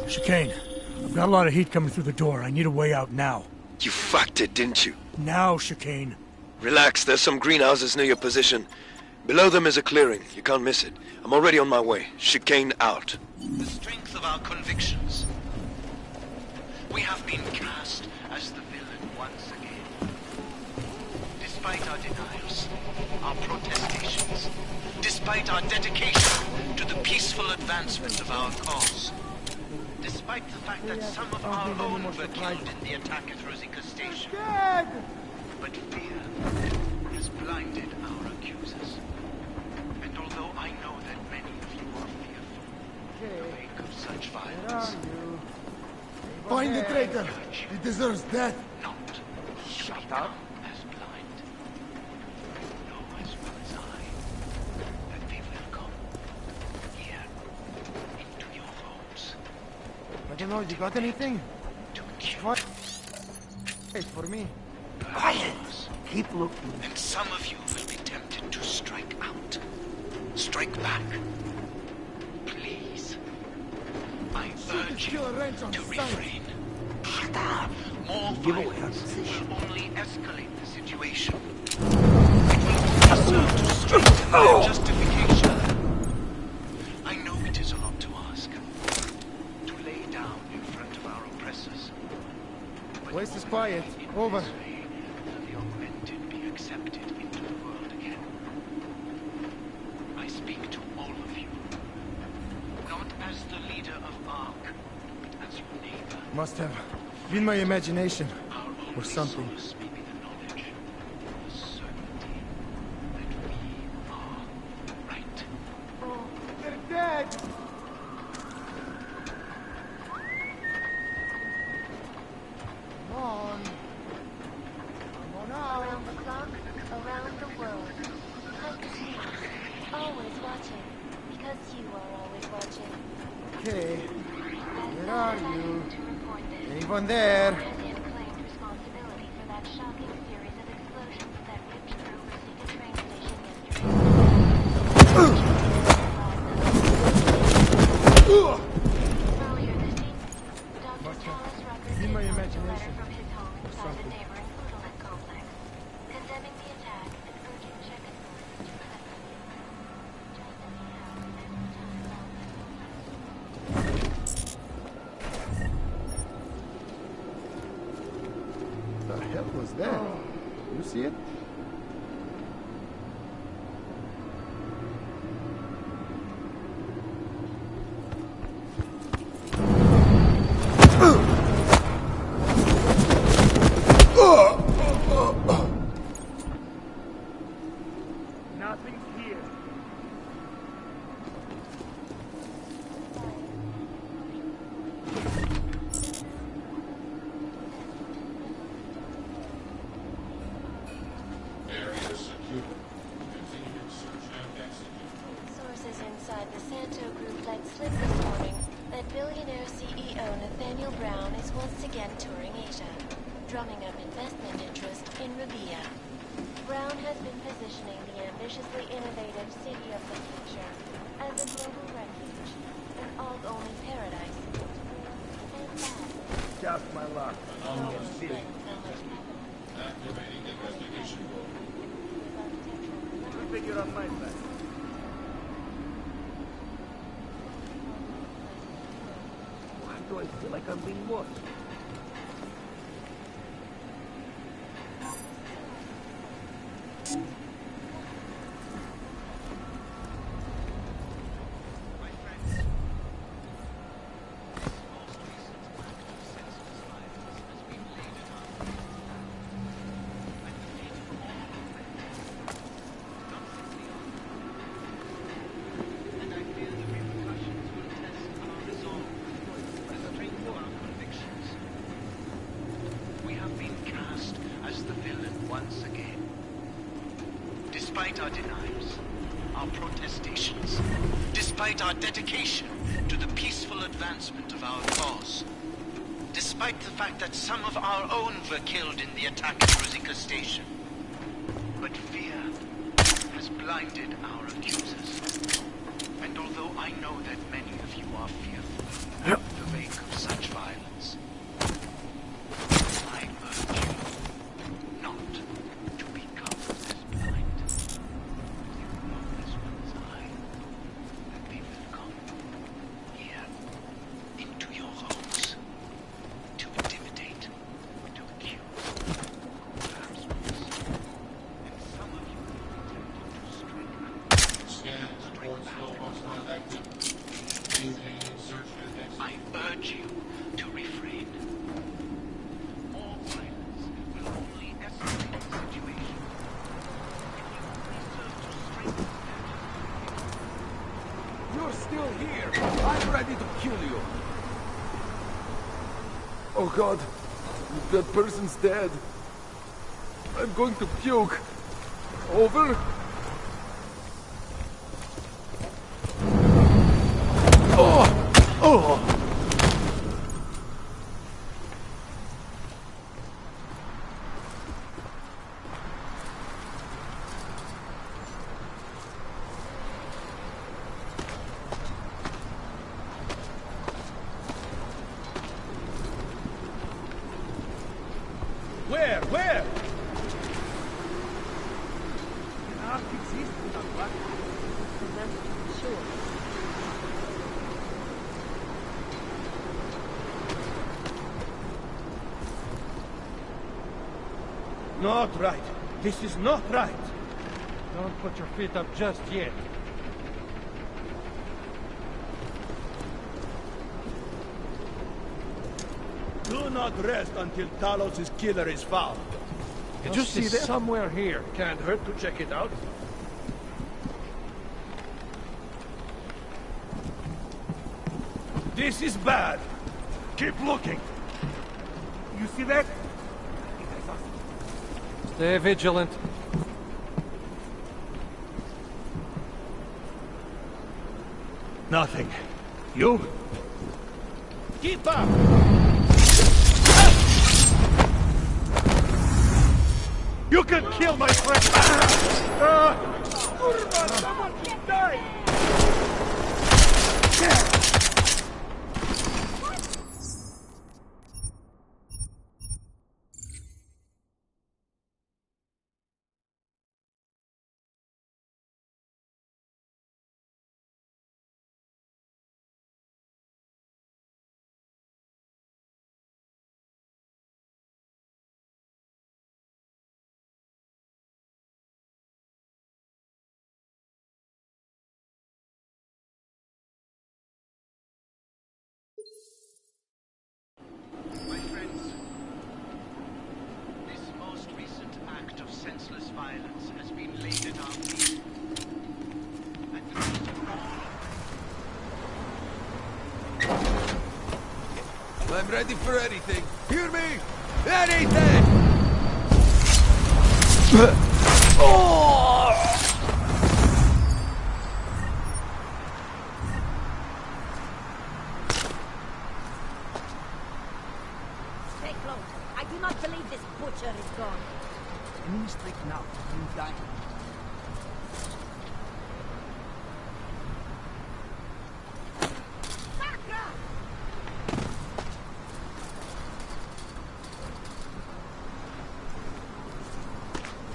Chicane, I've got a lot of heat coming through the door. I need a way out now. You fucked it, didn't you? Now, Chicane. Relax, there's some greenhouses near your position. Below them is a clearing. You can't miss it. I'm already on my way. Chicane out. The strength of our convictions. We have been cast as the villain once again. Despite our denials, our protestations, despite our dedication to the peaceful advancement of our cause, despite the fact that some of our own were killed in the attack at Rosica Station. But fear has blinded our accusers. And although I know that many of you are fearful in the wake of such violence, Find the traitor! He deserves death! not shut up as blind. Know as well as I that they will come here into your homes. I don't know, you got anything? To kill. What? Wait for me. Quiet! Keep looking. And some of you will be tempted to strike out. Strike back. Please. I urge you to refrain. Shut up! More violence will only escalate the situation. It will serve to strengthen their justification. I know it is a lot to ask. To lay down in front of our oppressors. But Place is quiet. Over. The augmented be accepted into the world again. I speak to all of you. Not as the leader of ARC, but as your neighbor. Must have been my imagination. Our only Or something. solace may be the knowledge, the certainty that we are right. Oh, they're dead! Come on. Come on out. Around the clock, around the world. Like the sea, always watching, because you are always watching. Okay. Where are you? To report this. Anyone there? Has yet claimed responsibility for that shocking series of explosions that ripped through Rosica train station yesterday. Earlier this evening, Dr. Talos Rucker in my sent a imagination. letter from his home inside the something. neighboring Foodlet complex, condemning the attack and urging Czech authorities to cut the just as he had several times already. The hell was that? You see it? Nothing's here. Sources inside the Santo Group let slip this morning that billionaire CEO Nathaniel Brown is once again touring Asia, drumming up investment interest in Rabia. Brown has been positioning the ambitiously innovative city of the future as a global refuge, an alt-only paradise. And that Just my luck. Activating investigation mode. Figure on my side. Why do I feel like I'm being watched? My friends, most recent act of senseless violence has been laid at our feet. Like the fate of all humanity. Not simply our and I fear the repercussions will test our resolve, the strength of our convictions. We have been cast as the villain once again. Despite our denials, our protestations, despite our dedication to the peaceful advancement of our cause, despite the fact that some of our own were killed in the attack at Rosica Station. But fear has blinded our accusers. And although I know that many of you are fearful of the wake I urge you to refrain. More violence will only escalate the situation. It will only serve to strengthen their You're still here. I'm ready to kill you. Oh God, that person's dead. I'm going to puke. Over. Oh! Oh! Where? Where? Not right. This is not right. Don't put your feet up just yet. Do not rest until Talos' killer is found. Did you see that? Somewhere here. Can't hurt to check it out. This is bad. Keep looking. You see that? Stay vigilant. Nothing. You? Keep up! You can kill my friend! Someone should die! My friends, this most recent act of senseless violence has been laid at our feet. And trust all I'm ready for anything. Hear me? Anything! Oh! Stay close. I do not believe this butcher is gone. Any mistake now, you die. Sakra!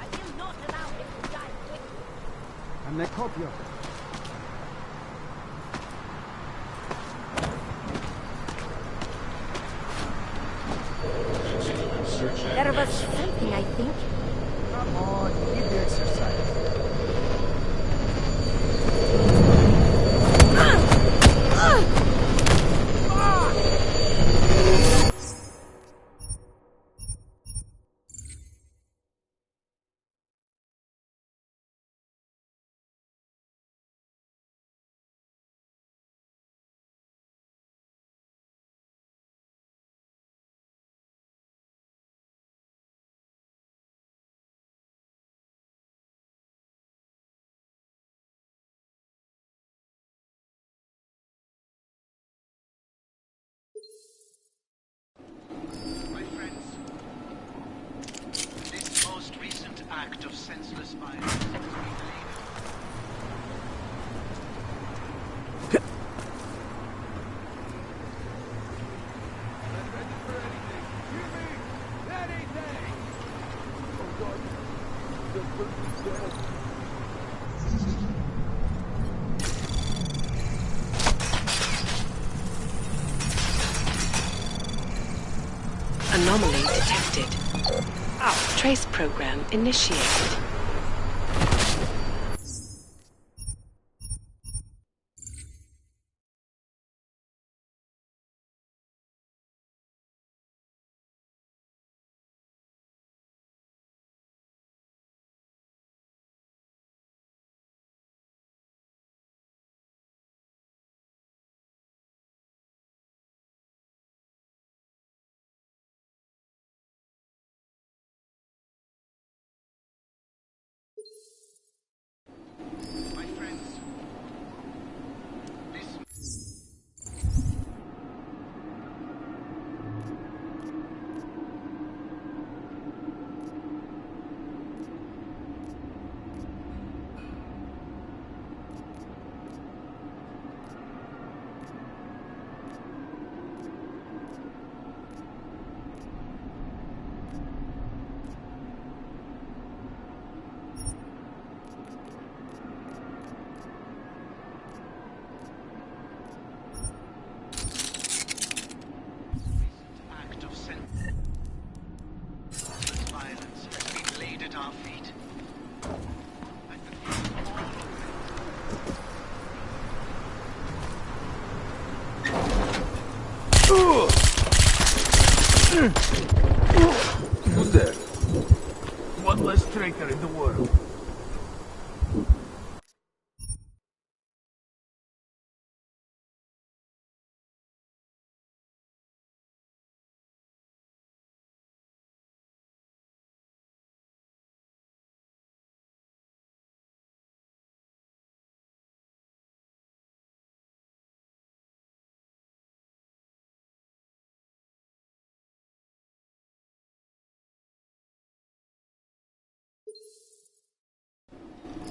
I will not allow him to die quickly. I'm Necopio. There was something, I think. Come on, you need the exercise. my friends, this most recent act of senseless violence has been laid I'm ready for anything. Hear me? Anything! Oh God, that person's dead. Anomaly detected. Trace program initiated. Who's there? One less traitor in the world.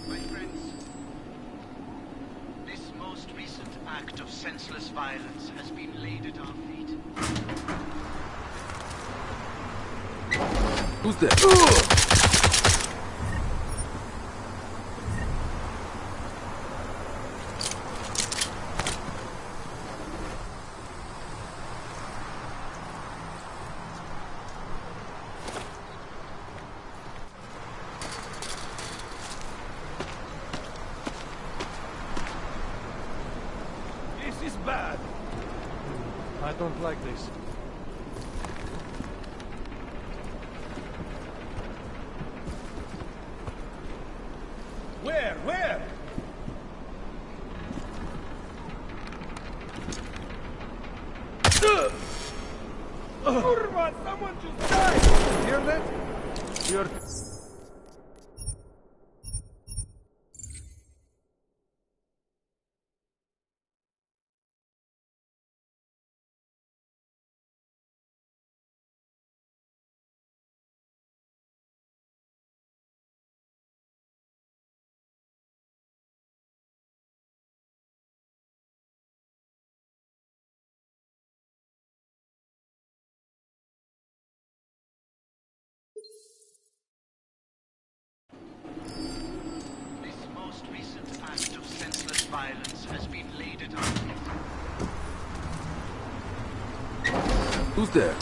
My friends, this most recent act of senseless violence has been laid at our feet. Who's there? This is bad. I don't like this. Where? Where? Kurva, someone just died! You hear that? You're... This most recent act of senseless violence has been laid at our feet. Who's there?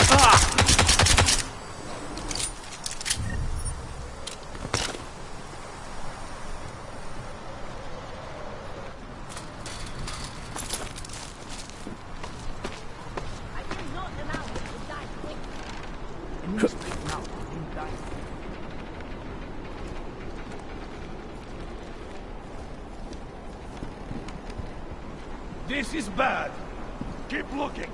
I will not allow him to die quick. Enemy straight now. In dying. This is bad. Keep looking.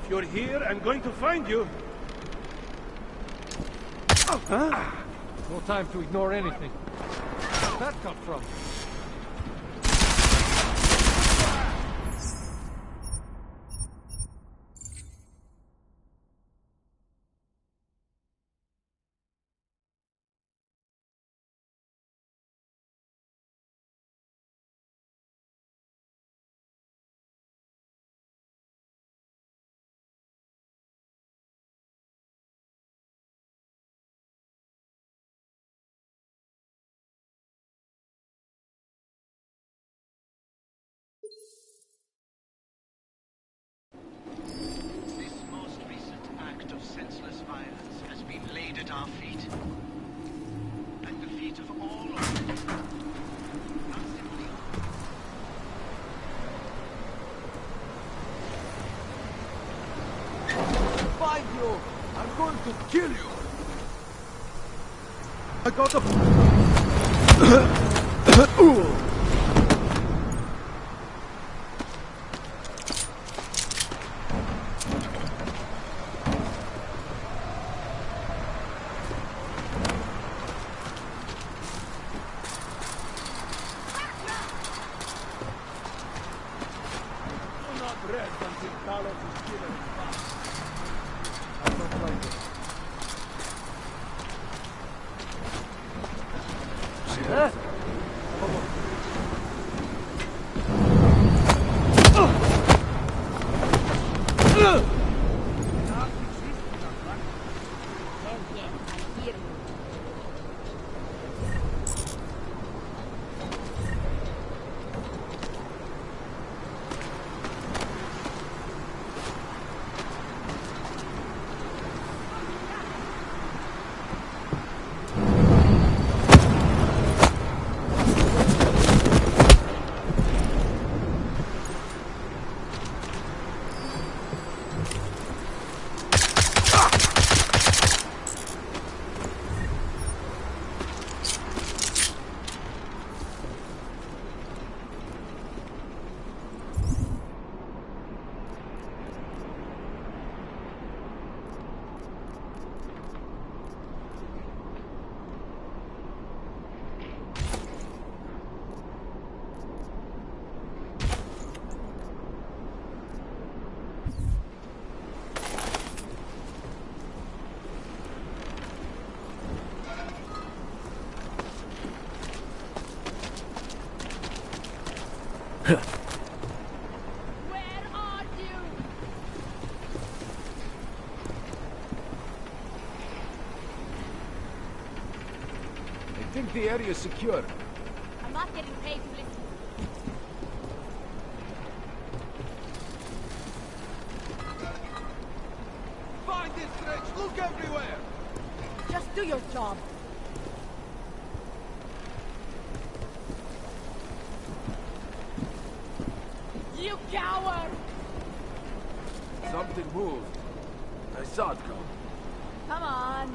If you're here, I'm going to find you. No time to ignore anything. Where'd that come from? This most recent act of senseless violence has been laid at our feet. At the feet of all of us. Not simply Find you! I'm going to kill you! I got a... Do not rest until Talos is killer is found. I don't like this. Hell yes, I hear you. Where are you? I think the area is secure. I'm not getting paid to listen. Find this stretch! Look everywhere! Just do your job. You coward! Something moved. I saw it come. Come on.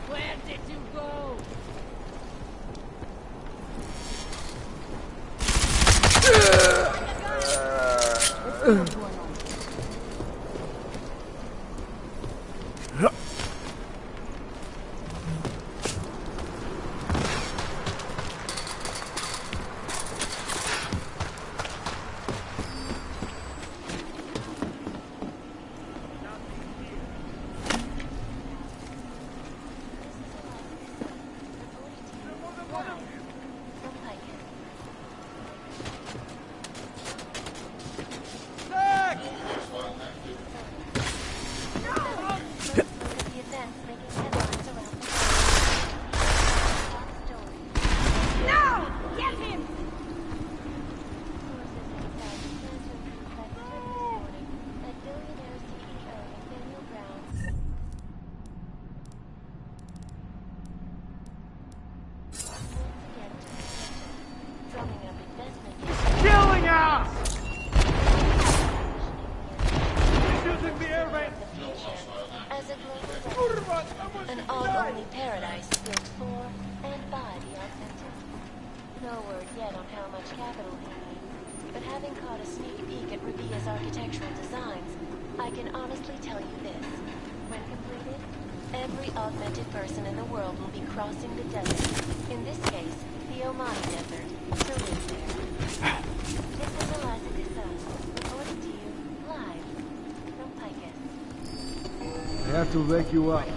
Where did you go? An all-only paradise built for and by the authentic. No word yet on how much capital he needs, but having caught a sneak peek at Rabia's architectural designs, I can honestly tell you this. When completed, every augmented person in the world will be crossing the desert, in this case, the Omani Desert, to live there. This is Eliza Cassell, reporting to you live from Picus. I have to wake you up.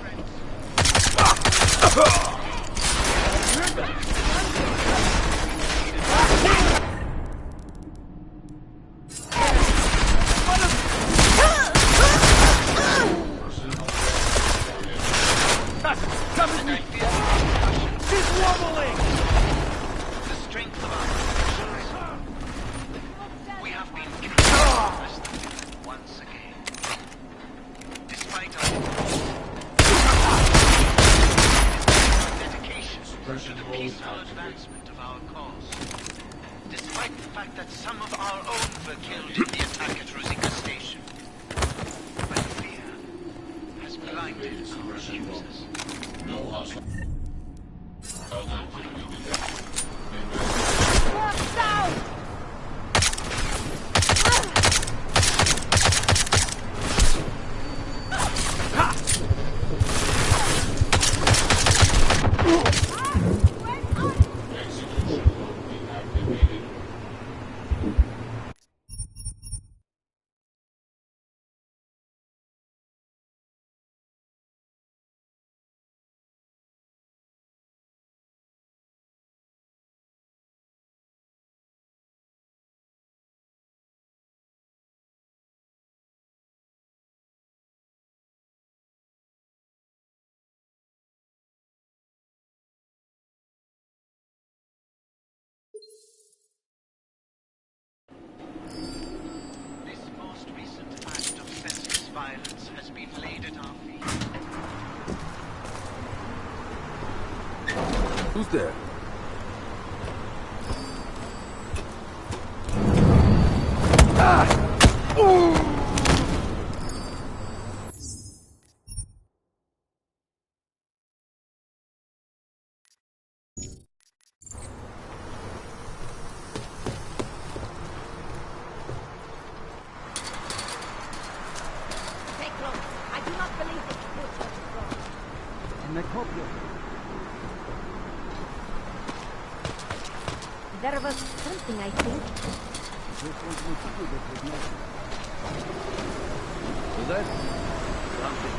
This most recent act of senseless violence has been laid at our feet. Who's there? There was something, I think. Was that? Something.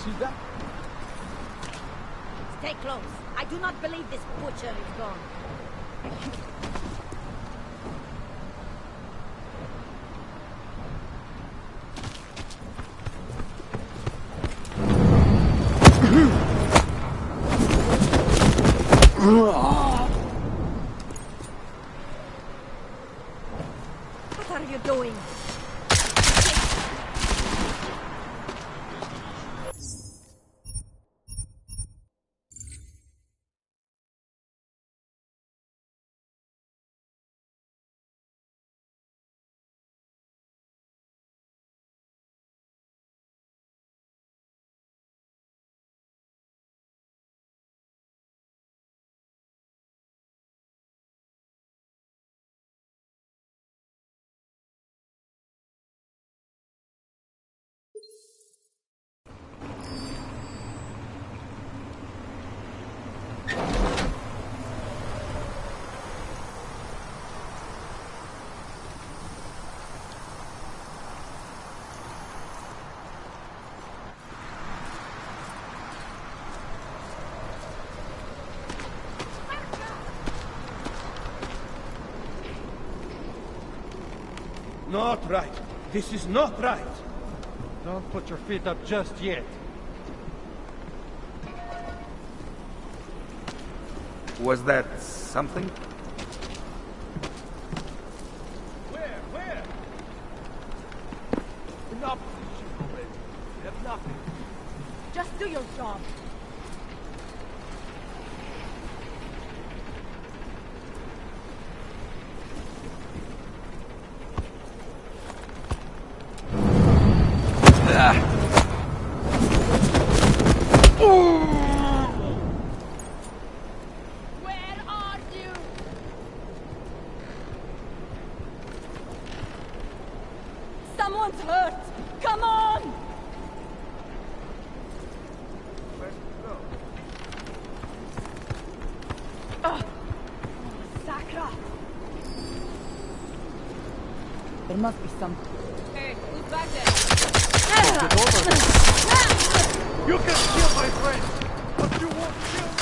See that? Stay close. I do not believe this butcher is gone. What are you doing? Not right. This is not right. Don't put your feet up just yet. Was that something? Where? Enough. You have nothing. Just do your job. Where are you? Someone's hurt! Come on! Where's it go? Sakra! There must be some. Hey, who's back there? You can kill my friend, but you won't kill me!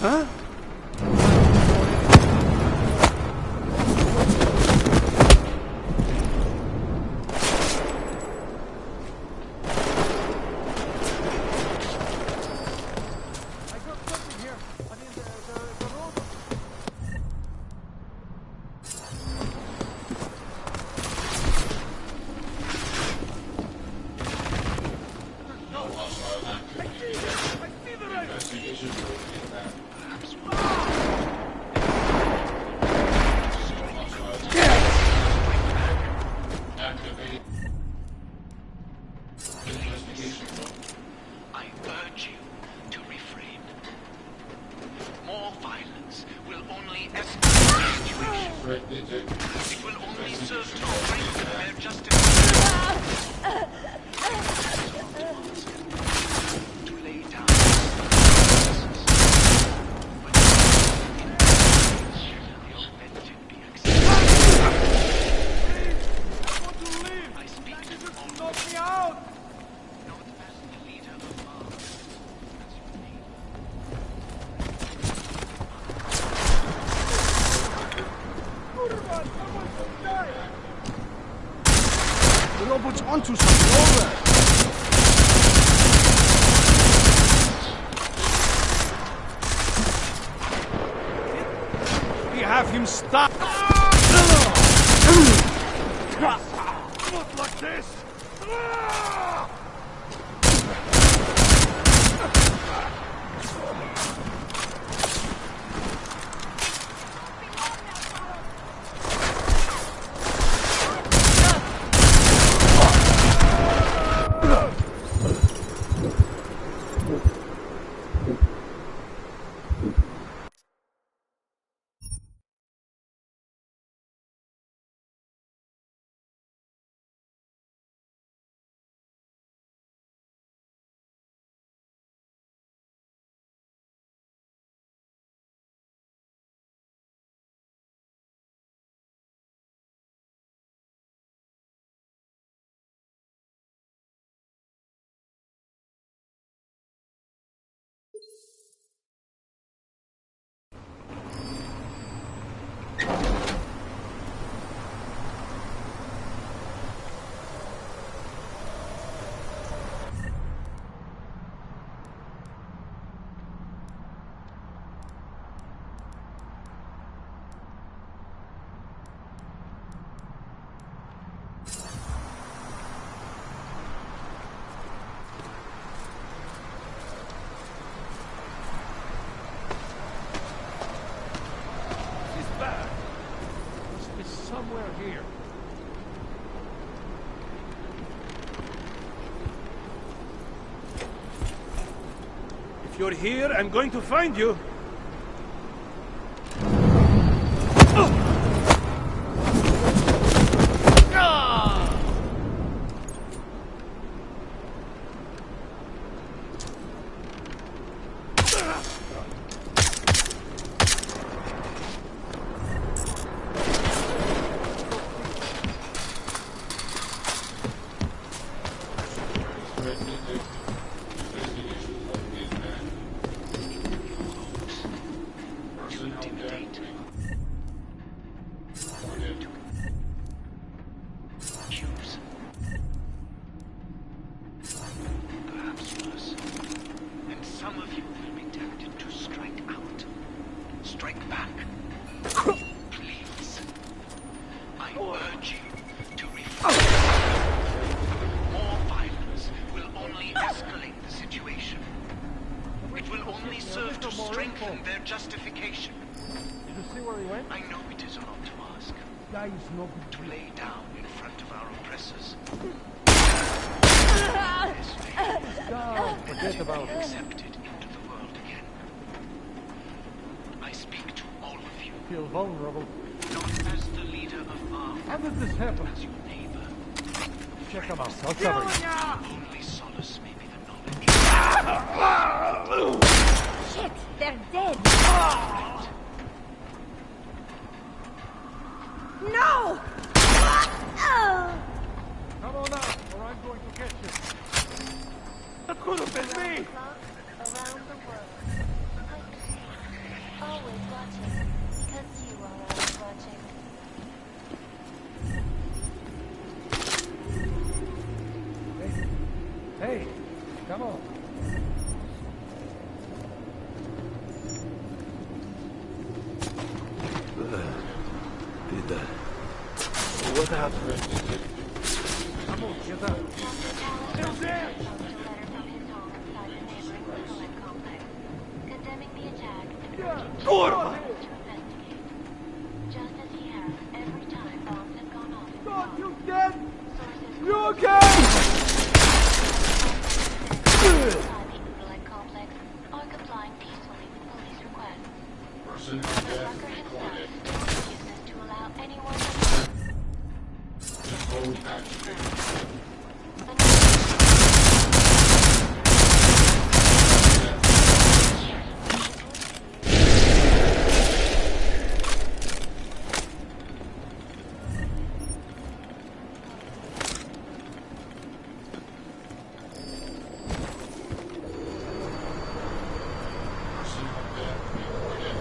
Huh? I urge you to refrain. More violence will only escalate the situation. It will only serve to strengthen their justification. To lay down but the authentic be accepted. I speak to all. Knock me out! Not as the leader of arms, as your neighbor. The robot's onto something, over! We have him stopped! Not like this! Somewhere here. If you're here, I'm going to find you. Justification. Did you see where he went? I know it is a lot to ask. To lay down in front of our oppressors. Forget about it. Accepted into the world again. I speak to all of you. Feel vulnerable. Not as the leader of our How did this happen? as your neighbor. Check them out. I'll cover you. Only solace may be the knowledge. Shit, they're dead. No! Come on out, or I'm going to get you. That could have been me! Around the world. Always watching, because you are always watching. Hey, come on. What happened? Come on, get up. Still there! Condemning the attack and urging to investigate. Just as he has every time bombs have gone off. God, you dead? Sources You okay? inside the Oodalite complex are complying peacefully with police requests. Person The dead Rucker himself recorded. still refuses to allow anyone Code activated. Person dead recorded.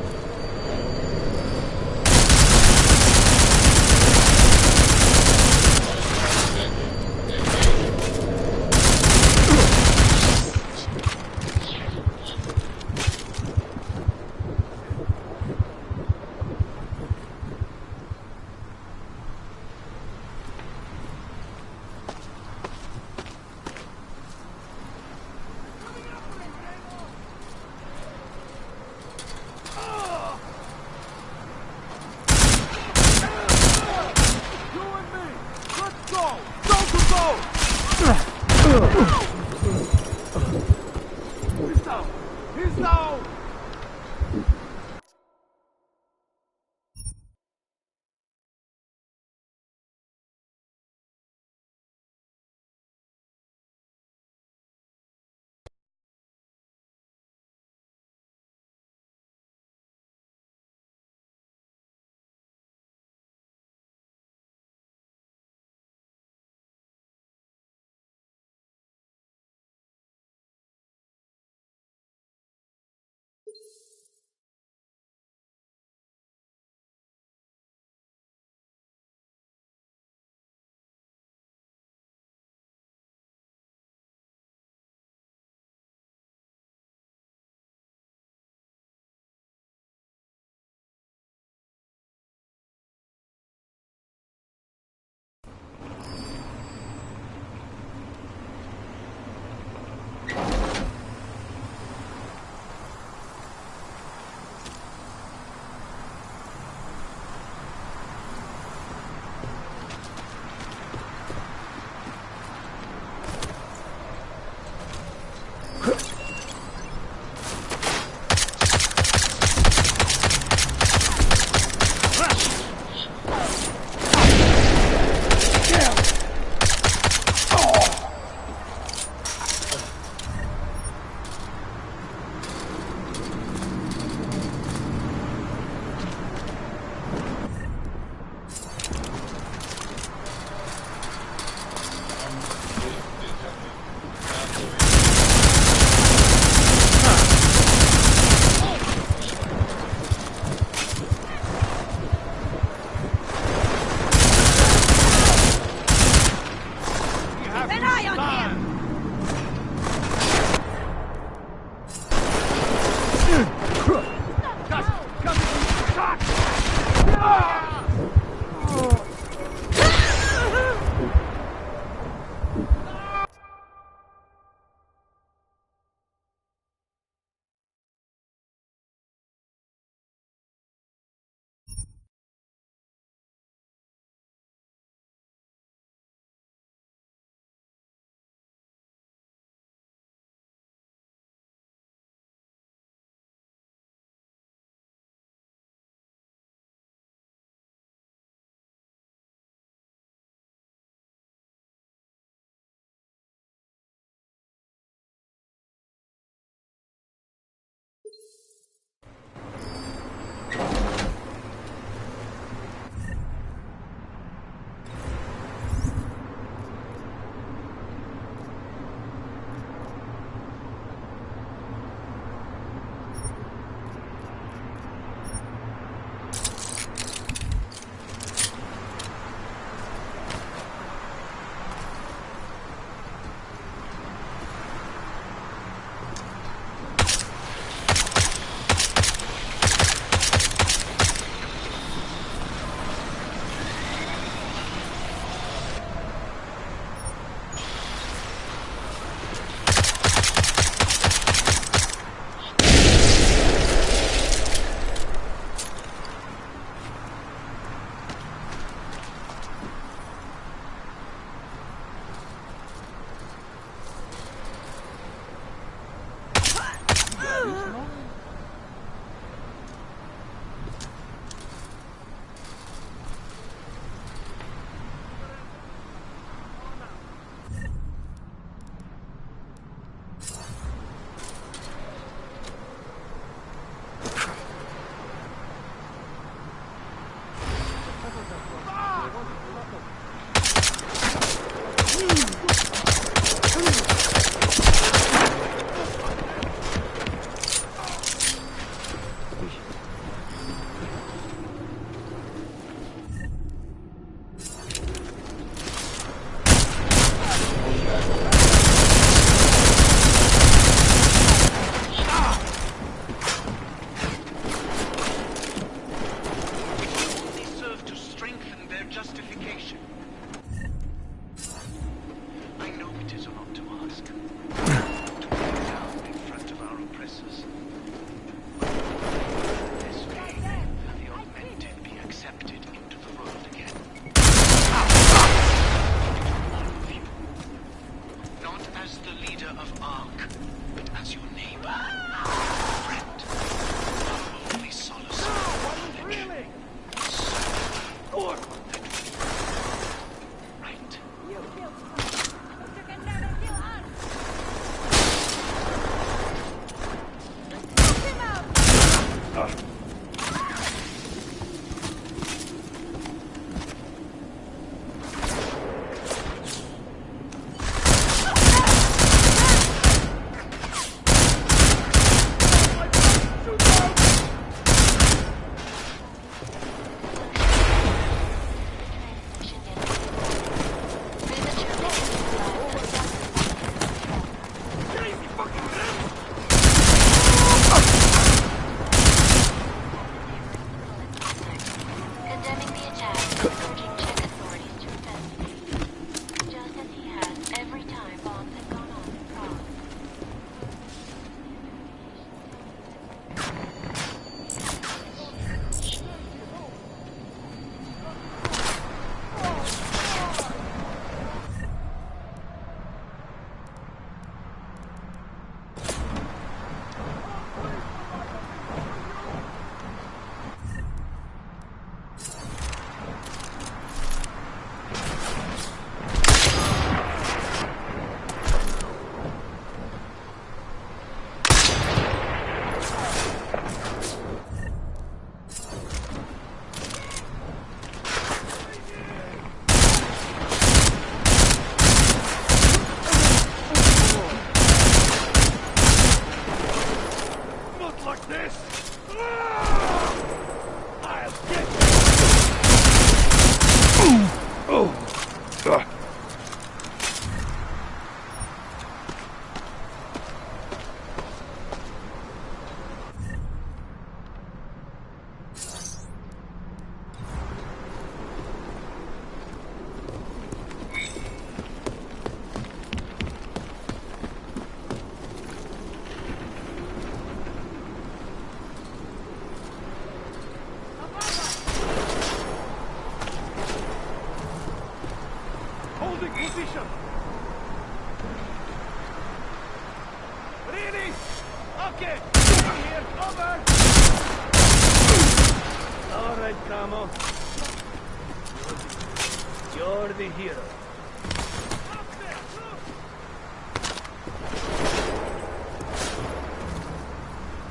You're the hero.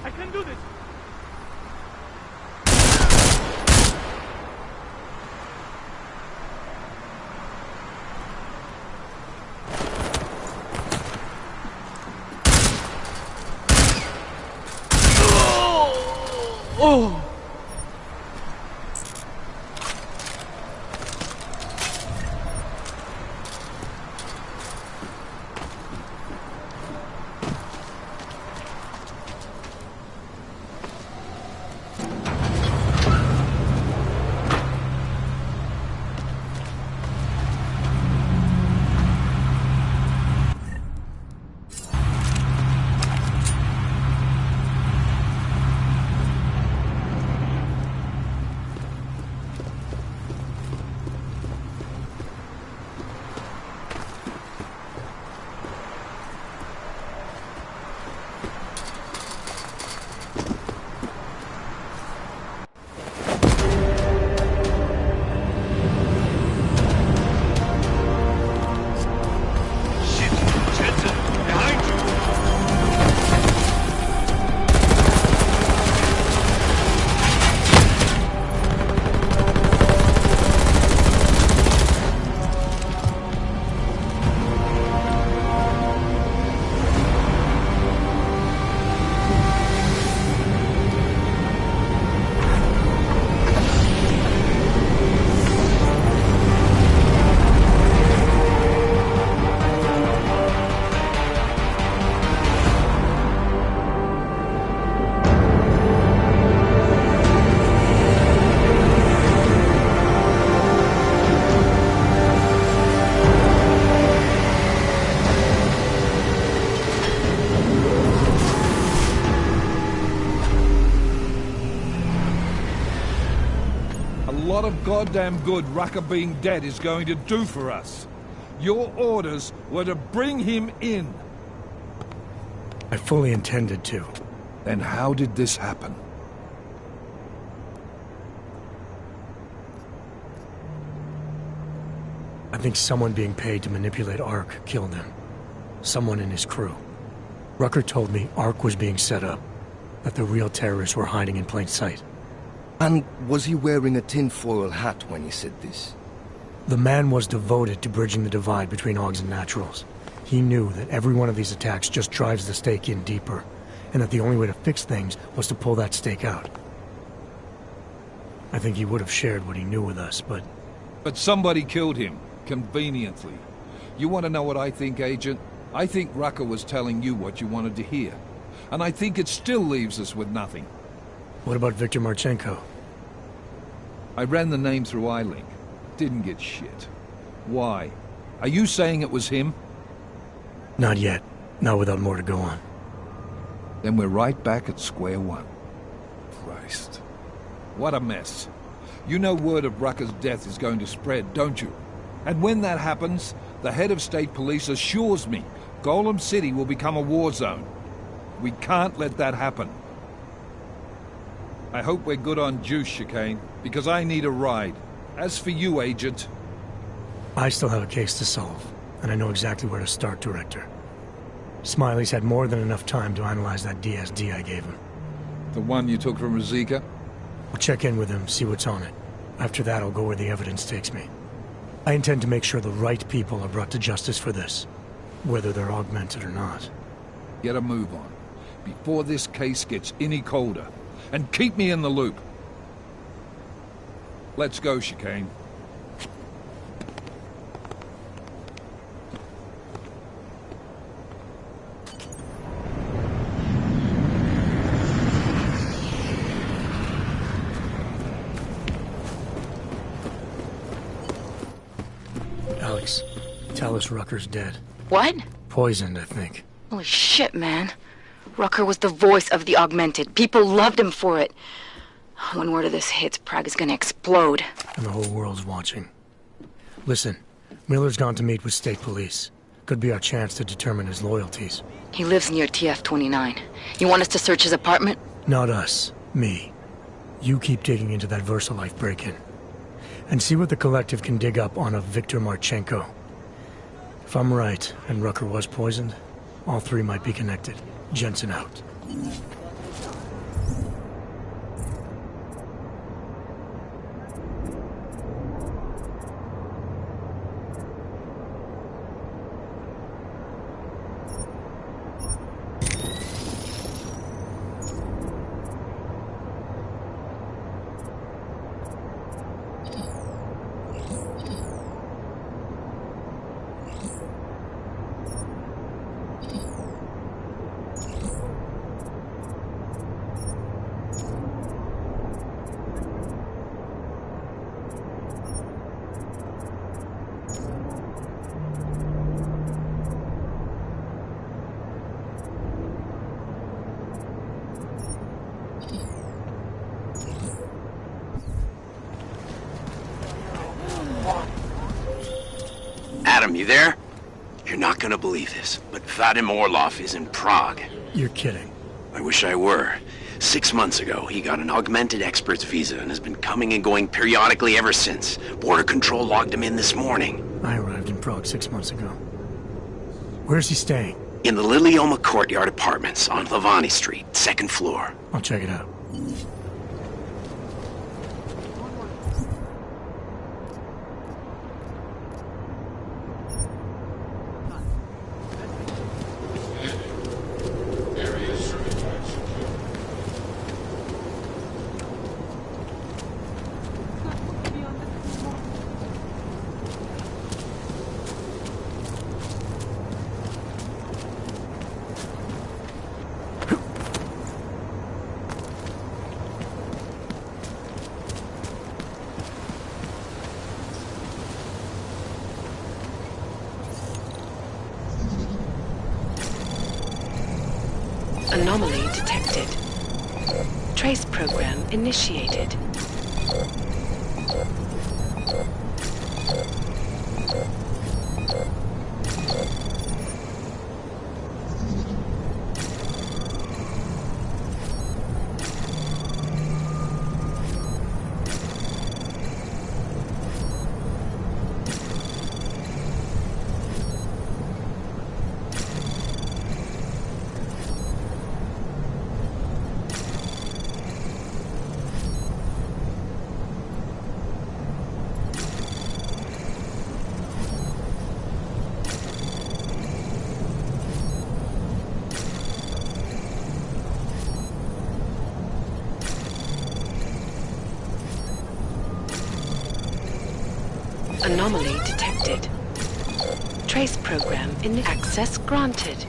I can do this. Oh! goddamn good Rucker being dead is going to do for us. Your orders were to bring him in. I fully intended to. Then how did this happen? I think someone being paid to manipulate Ark killed him. Someone in his crew. Rucker told me Ark was being set up, that the real terrorists were hiding in plain sight. And was he wearing a tinfoil hat when he said this? The man was devoted to bridging the divide between Augs and Naturals. He knew that every one of these attacks just drives the stake in deeper, and that the only way to fix things was to pull that stake out. I think he would have shared what he knew with us, but... But somebody killed him, conveniently. You want to know what I think, Agent? I think Rucker was telling you what you wanted to hear. And I think it still leaves us with nothing. What about Viktor Marchenko? I ran the name through iLink. Didn't get shit. Why? Are you saying it was him? Not yet. Not without more to go on. Then we're right back at square one. Christ. What a mess. You know word of Rucker's death is going to spread, don't you? And when that happens, the head of state police assures me Golem City will become a war zone. We can't let that happen. I hope we're good on juice, Chicane, because I need a ride. As for you, Agent... I still have a case to solve, and I know exactly where to start, Director. Smiley's had more than enough time to analyze that DSD I gave him. The one you took from Razika? I'll check in with him, see what's on it. After that, I'll go where the evidence takes me. I intend to make sure the right people are brought to justice for this, whether they're augmented or not. Get a move on, before this case gets any colder. And keep me in the loop. Let's go, Chicane. Alex, tell us Rucker's dead. What? Poisoned, I think. Holy shit, man. Rucker was the voice of the Augmented. People loved him for it. When word of this hits, Prague is gonna explode. And the whole world's watching. Listen, Miller's gone to meet with state police. Could be our chance to determine his loyalties. He lives near TF-29. You want us to search his apartment? Not us. Me. You keep digging into that VersaLife break-in. And see what the Collective can dig up on a Viktor Marchenko. If I'm right, and Rucker was poisoned, all three might be connected. Jensen out. Adam, you there? You're not gonna believe this, but Vadim Orlov is in Prague. You're kidding. I wish I were. 6 months ago, he got an augmented expert's visa and has been coming and going periodically ever since. Border Control logged him in this morning. I arrived in Prague 6 months ago. Where's he staying? In the Lilioma Courtyard Apartments on Lavani Street, 2nd floor. I'll check it out. Anomaly detected. Trace program initiated. Anomaly detected. Trace program in access granted.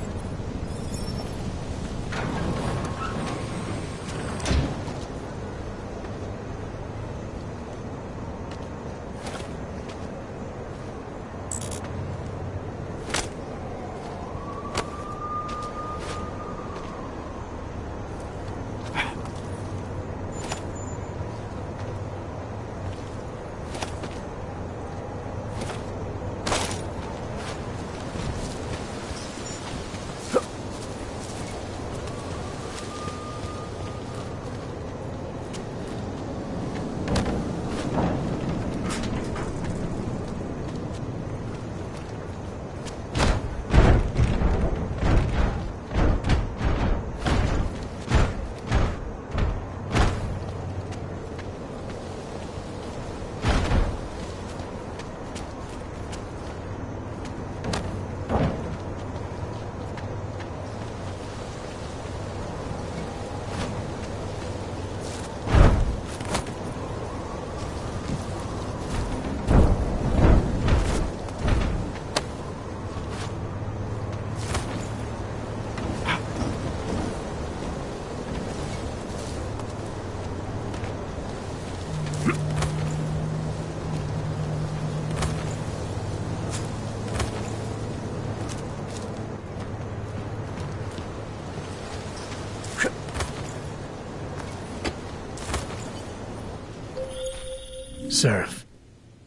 Seraph,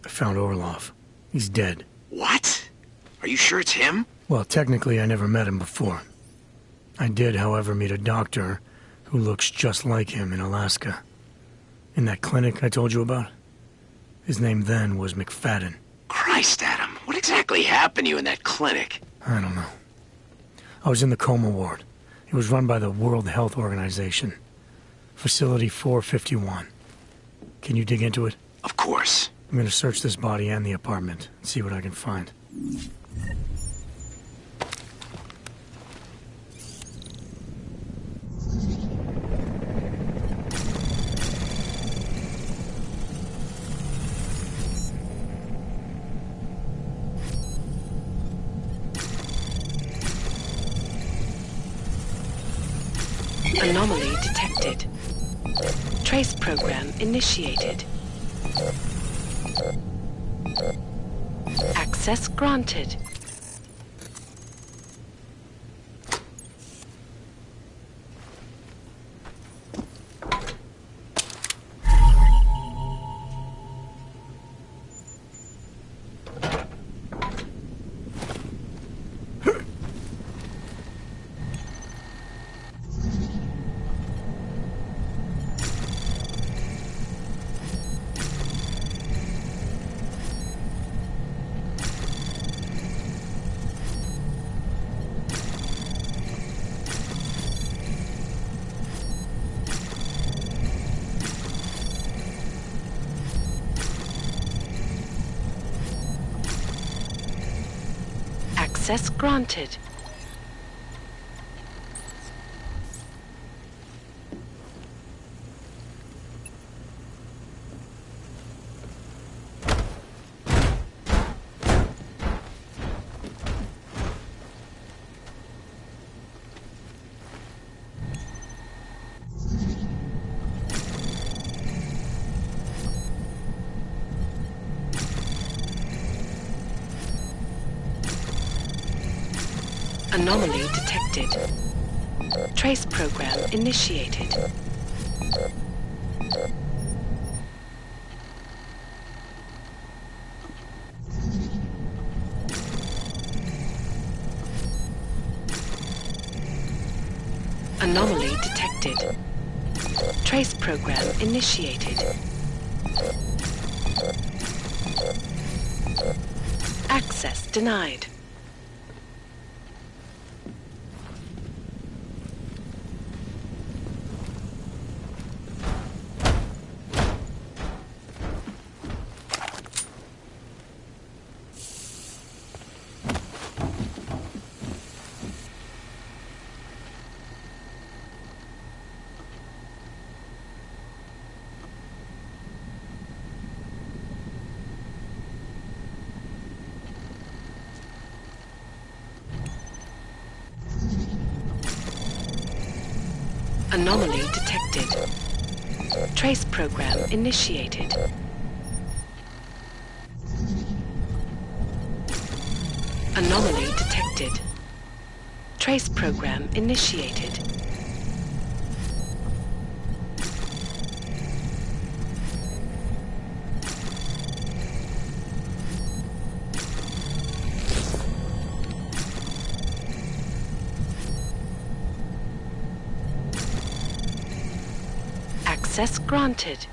I found Orlov. He's dead. What? Are you sure it's him? Well, technically I never met him before. I did, however, meet a doctor who looks just like him in Alaska. In that clinic I told you about. His name then was McFadden. Christ, Adam, what exactly happened to you in that clinic? I don't know. I was in the coma ward. It was run by the World Health Organization. Facility 451. Can you dig into it? Of course. I'm gonna search this body and the apartment and see what I can find. Anomaly detected. Trace program initiated. Access granted. Access granted. Anomaly detected. Trace program initiated. Anomaly detected. Trace program initiated. Access denied. Anomaly detected. Trace program initiated. Anomaly detected. Trace program initiated. Access granted.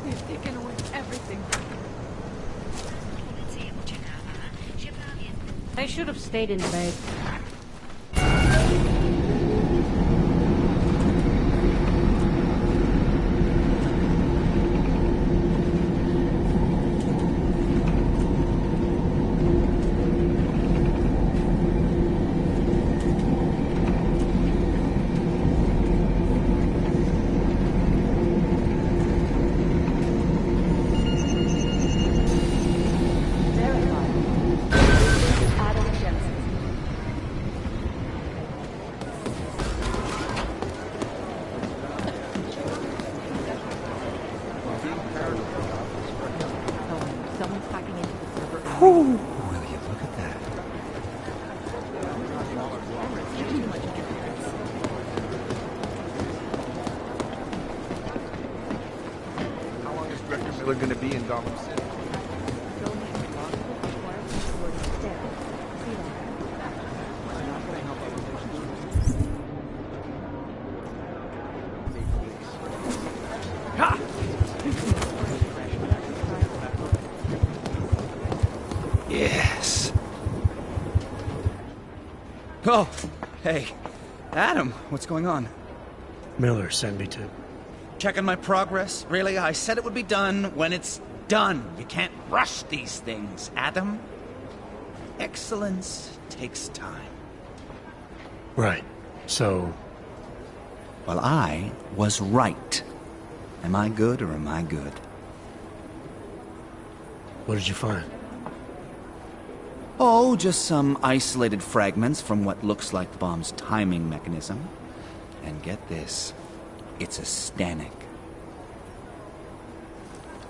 They've taken away everything. I should have stayed in bed. Someone's hacking into the server. Will you look at that? How long is Director Miller going to be in Gotham City? Yes. Oh, hey. Adam, what's going on? Miller sent me to... Checking my progress? Really? I said it would be done when it's done. You can't rush these things, Adam. Excellence takes time. Right. So... Well, I was right. Am I good or am I good? What did you find? Oh, just some isolated fragments from what looks like the bomb's timing mechanism. And get this, it's a Stanek.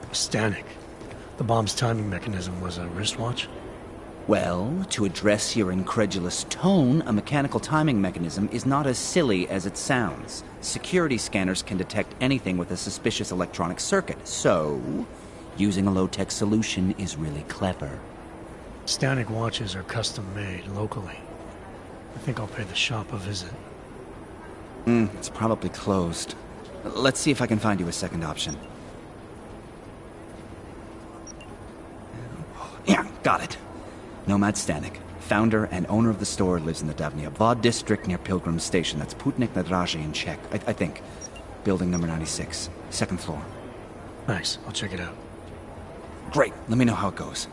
A Stanek? The bomb's timing mechanism was a wristwatch? Well, to address your incredulous tone, a mechanical timing mechanism is not as silly as it sounds. Security scanners can detect anything with a suspicious electronic circuit, so using a low-tech solution is really clever. Stanek watches are custom-made locally. I think I'll pay the shop a visit. It's probably closed. Let's see if I can find you a second option. Yeah, got it. Nomad Stanek, founder and owner of the store, lives in the Davnia Vod district near Pilgrim Station. That's Putnik Nadraji in Czech, I think. Building number 96, second floor. Thanks, I'll check it out. Great, let me know how it goes.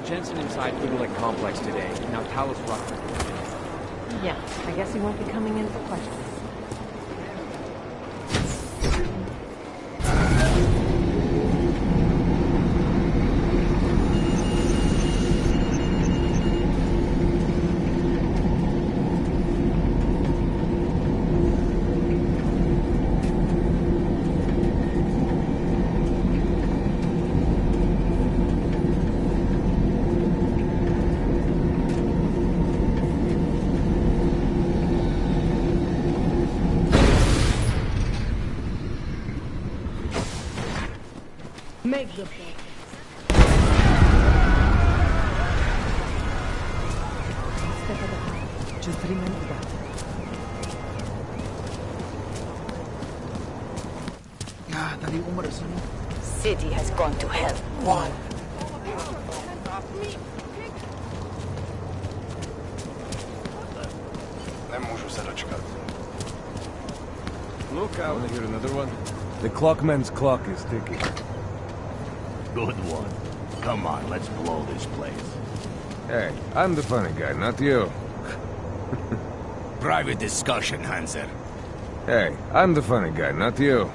Jensen inside Eagle Complex today. Now tell us Rucker. Yeah, I guess he won't be coming in for questions. Make the point. Just remember that. City has gone to hell. Why? Look out. Wanna hear another one? The clockman's clock is ticking. Good one. Come on, let's blow this place. Hey, I'm the funny guy, not you. Private discussion, Hanser. Hey, I'm the funny guy, not you.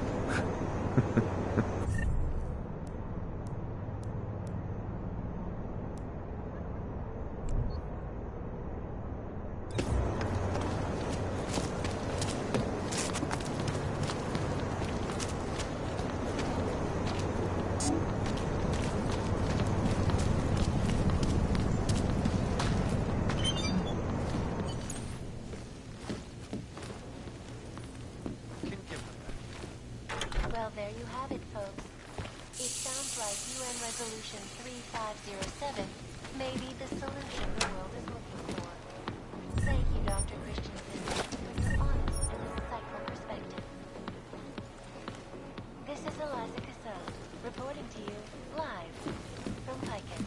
Well, there you have it, folks. It sounds like UN Resolution 3507 may be the solution the world is looking for. Thank you, Dr. Christensen, for your honest and insightful perspective. This is Eliza Cassell, reporting to you live from Picus.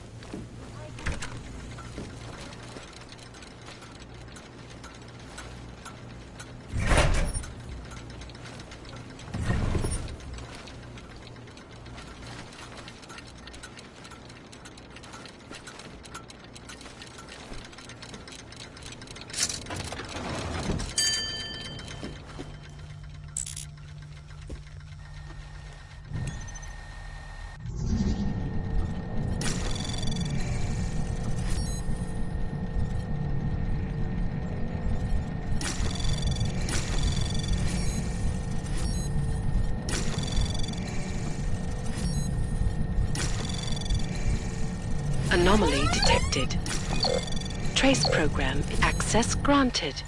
Anomaly detected. Trace program access granted.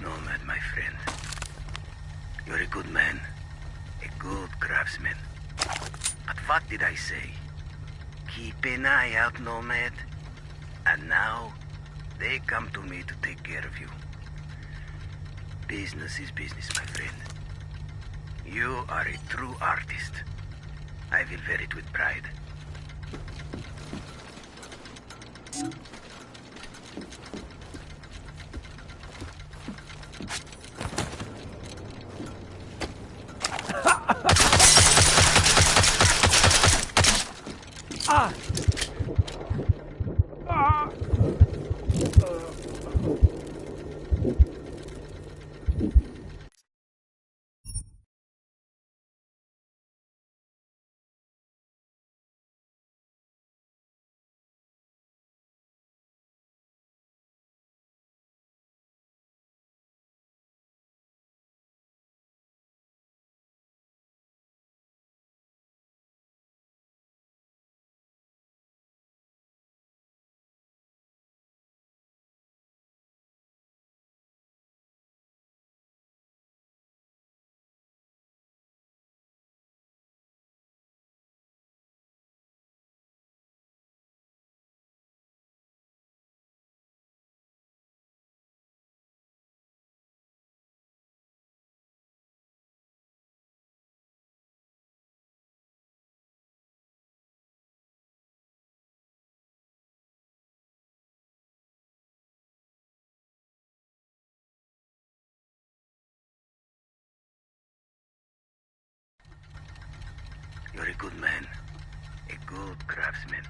Nomad, my friend. You're a good man. A good craftsman. But what did I say? Keep an eye out, Nomad. And now, they come to me to take care of you. Business is business, my friend. You are a true artist. I will wear it with pride. Ah! craftsman.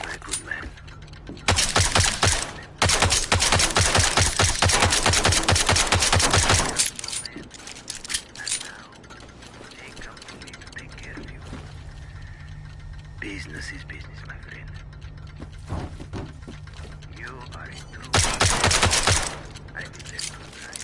Very good man. Business is business, my friend. You are a true man. I will let you try.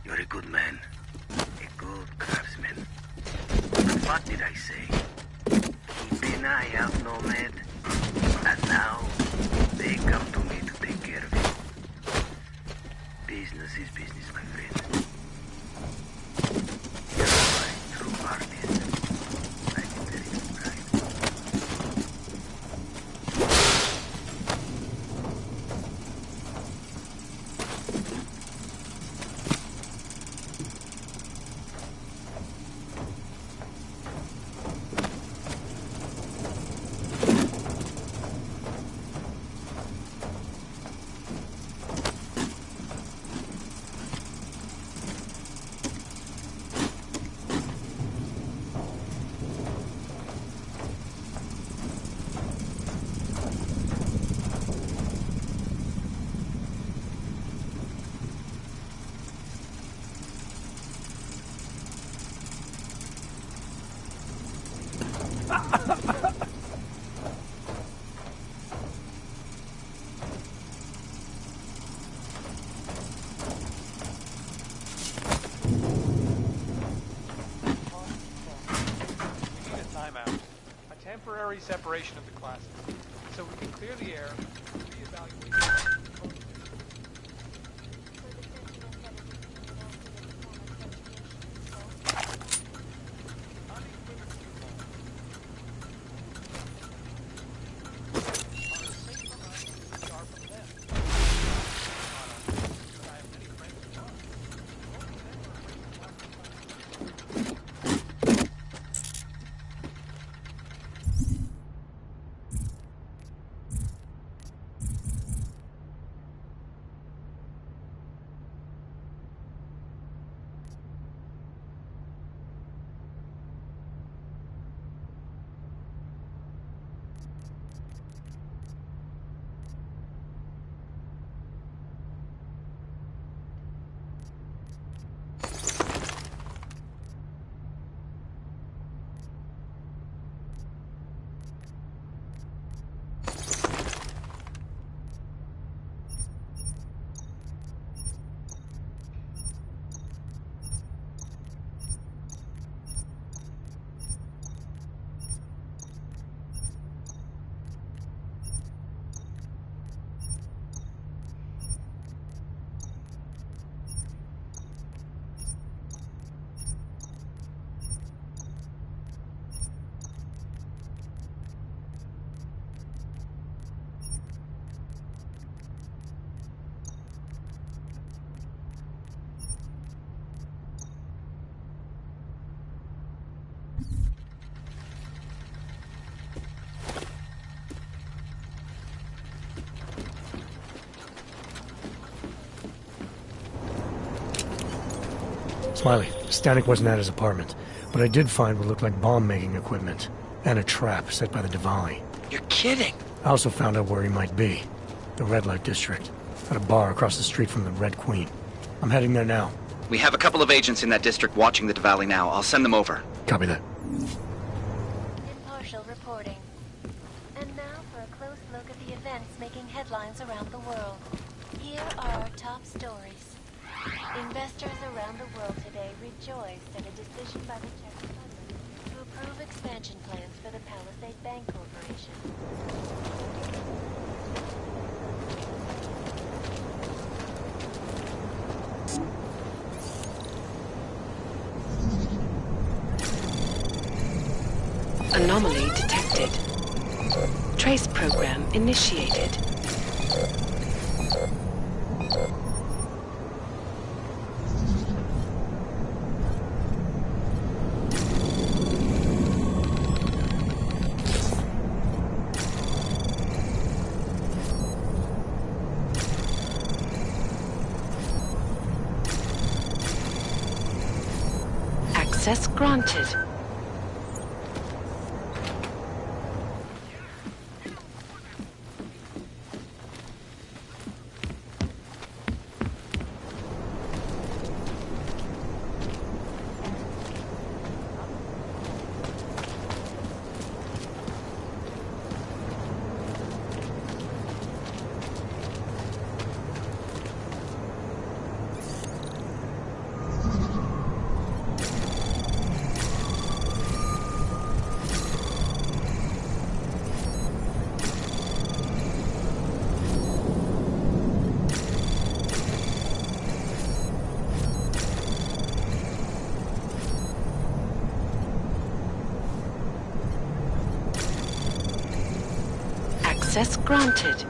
You're a good man. A good craftsman. But what did I say? Keep an eye out, Nomad. And now, they come to me to take care of you. Business is business, my friend. You're my true artist. I can tell you right. Temporary separation of the classes, so we can clear the air and reevaluate. Smiley, Stanek wasn't at his apartment, but I did find what looked like bomb-making equipment, and a trap set by the Diwali. You're kidding! I also found out where he might be. The Red Light District, at a bar across the street from the Red Queen. I'm heading there now. We have a couple of agents in that district watching the Diwali now. I'll send them over. Copy that. Impartial reporting. And now for a close look at the events making headlines around the world. Here are our top stories. Investors around the world today rejoiced at a decision by the Czech Republic to approve expansion plans for the Palisade Bank Corporation. Anomaly detected. Trace program initiated. Access granted. Access granted.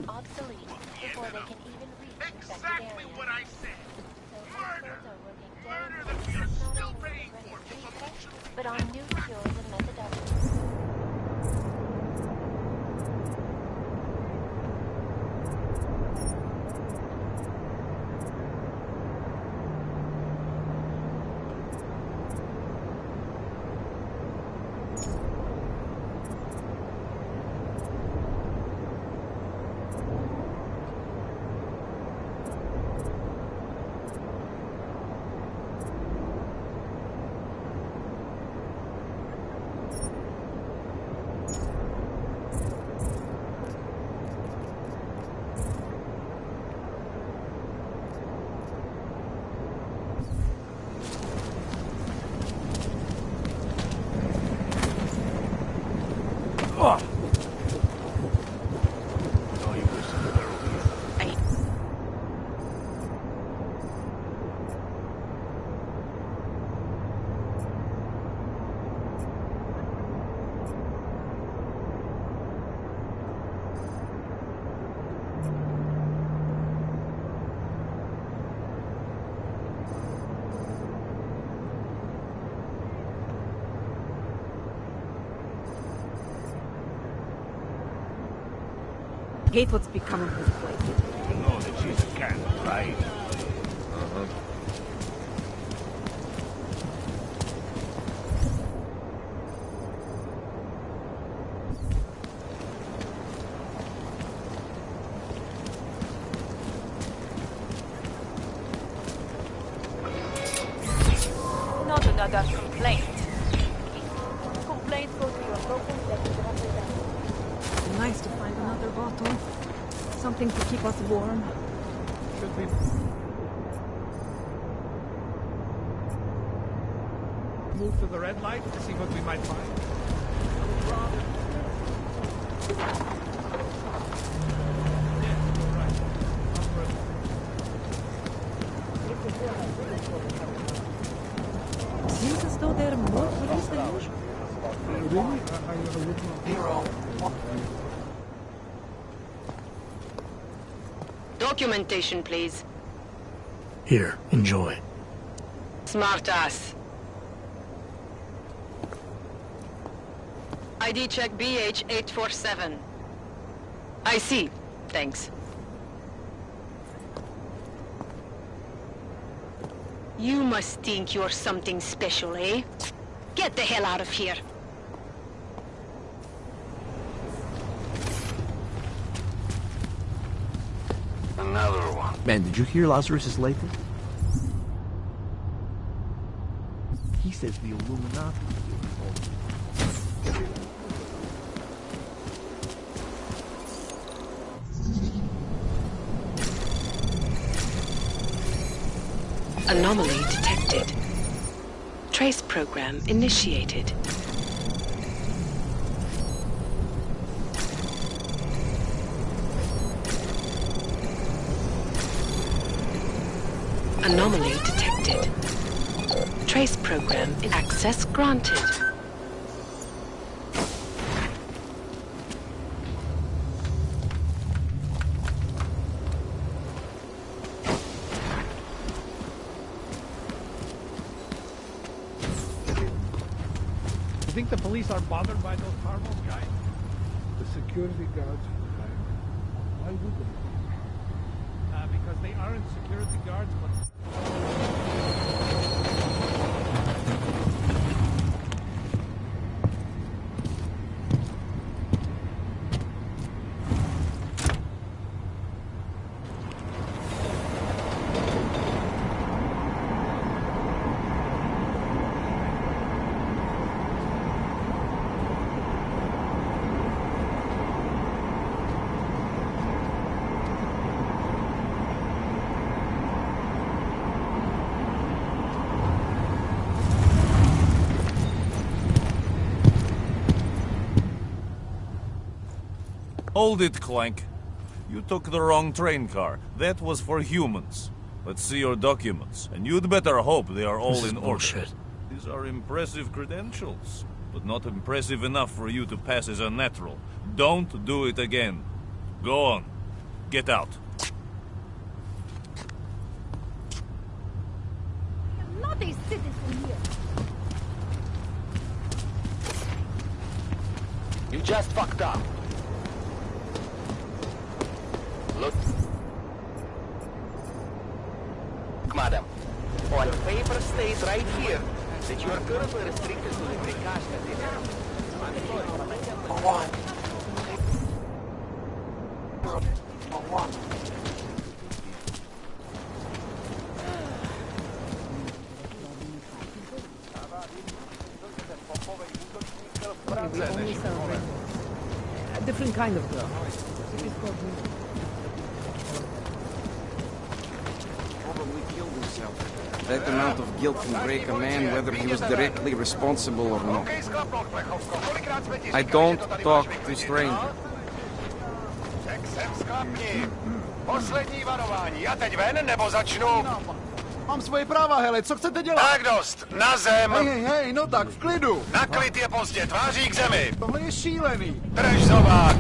Obsolete before they can even reach exactly what I said. Murder! Murder that we are still paying for, but on new cures and methodologies. hate what's become of this place. You know that she's a cat, right? Not another complaint. Complaints go to your local representative. Nice to find another bottle. Something to keep us warm. Should we move to the red light to see what we might find? Seems as though there are more police than usual. Really? Documentation, please. Here, enjoy. Smart ass. ID check BH847. I see. Thanks. You must think you're something special, eh? Get the hell out of here. Another one. Man, did you hear Lazarus is late? He says the Illuminati. Anomaly detected. Trace program initiated. Anomaly detected. Trace program access granted. You think the police are bothered by those Carmel guys? The security guards were hired. Why would they? Because they aren't security guards, but... Hold it, Clank. You took the wrong train car. That was for humans. Let's see your documents, and you'd better hope they are all in order. These are impressive credentials, but not impressive enough for you to pass as a natural. Don't do it again. Go on. Get out. I'm not a citizen here. You just fucked up. Look, madam, on paper states right here that you are currently restricted to the precaution. For what? For what? A different kind of girl. That amount of guilt can break a man whether he was directly responsible or not. I don't talk to strangers. Poslední varování. A teď ven, nebo začnu? Mám svoje práva, hele, co chcete dělat? Tak dost, na zem. Hej, no tak, v klidu. Na klid je pozdě, tváří k zemi. Tohle je šílený. Drž zobák.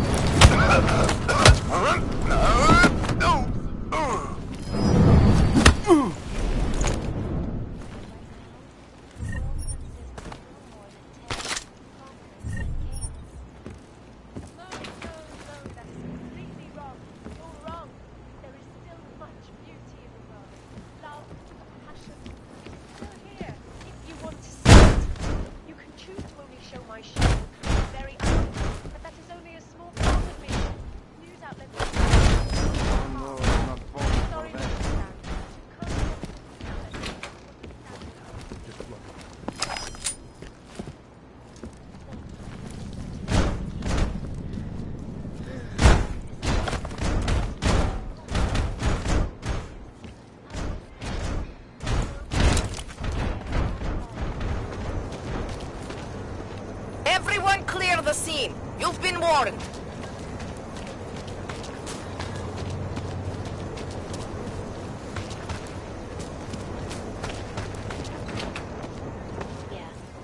Everyone clear the scene. You've been warned.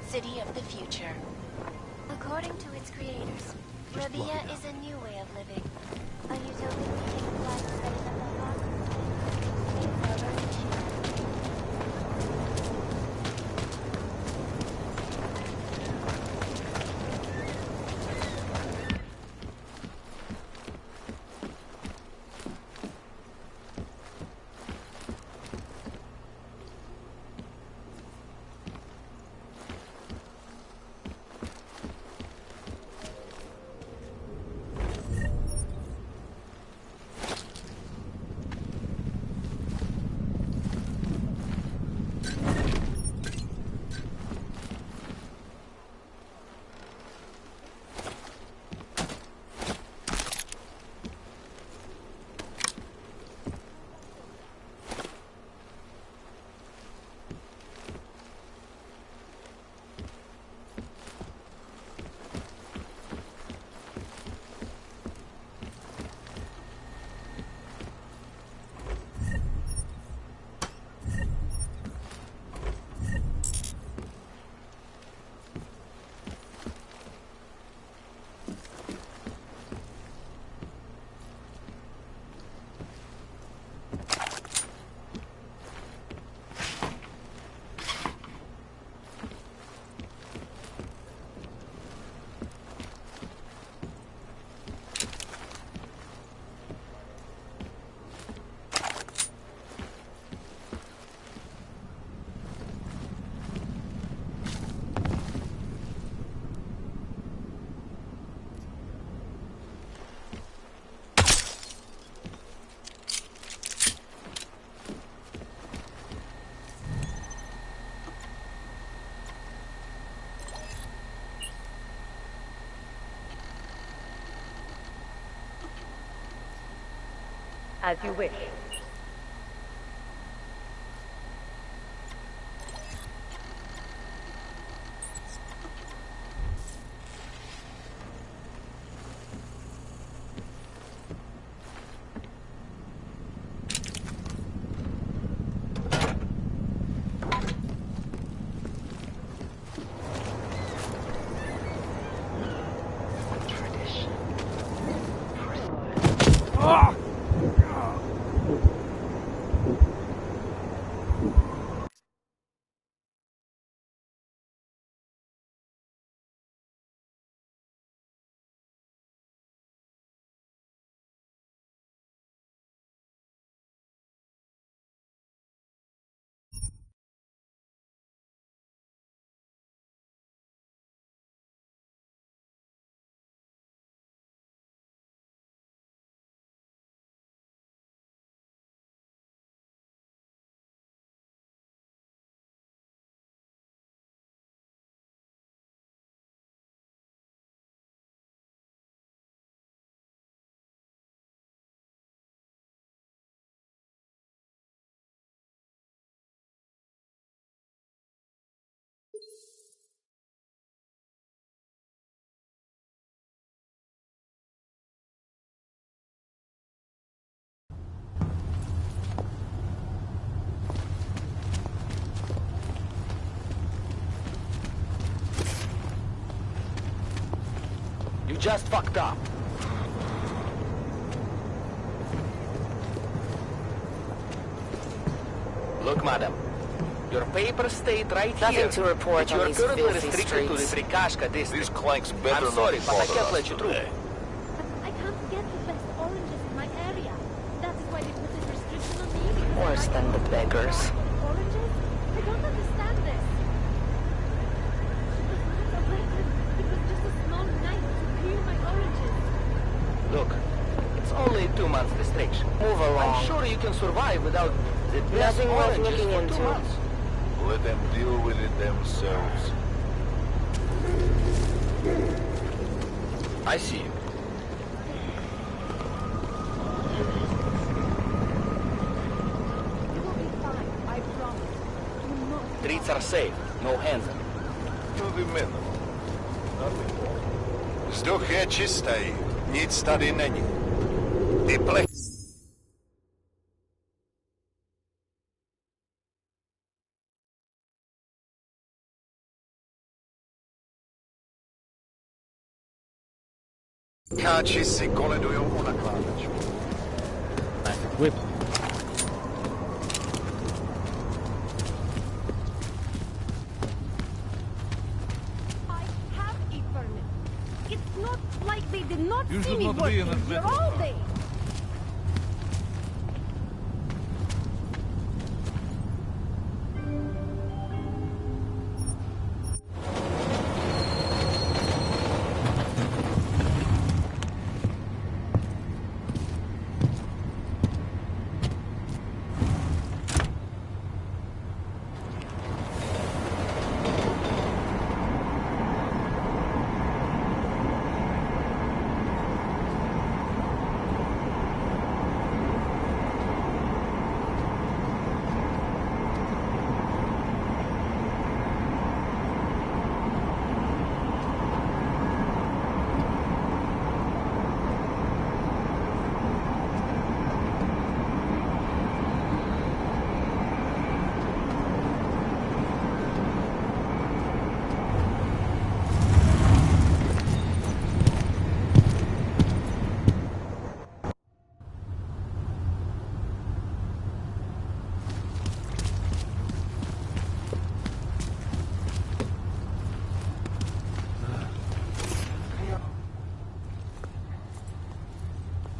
City of the future. According to its creators, Rabia is a new way of living. A utopian meeting place that is at the heart of As you wish. You just fucked up. Look, madam. Your papers state right Nothing here to report that on you are these currently filthy restricted to the streets. Prikashka district. These clanks better I'm sorry, not but I bother can't us let you through. today. I can't get the best oranges in my area. That is why they put this restriction on me. Because Worse I than the beggars. Oranges? I don't understand this. She was not arrested. It was just a small knife to peel my oranges. Look, it's only 2 months restriction. Move along. I'm sure you can survive without the best Nothing worth oranges looking for 2 into. months. Let them deal with it themselves. I see you. You will be fine. I promise. Do not. Streets are safe. No hands on. To the minimum. Nothing more. Vzduch je čistý, nic tady není. Ty plech... Káči si koledujou o nakládačku. Whip. I have a permit. It's not like they did not You see should me not be working an here adventurer. all day.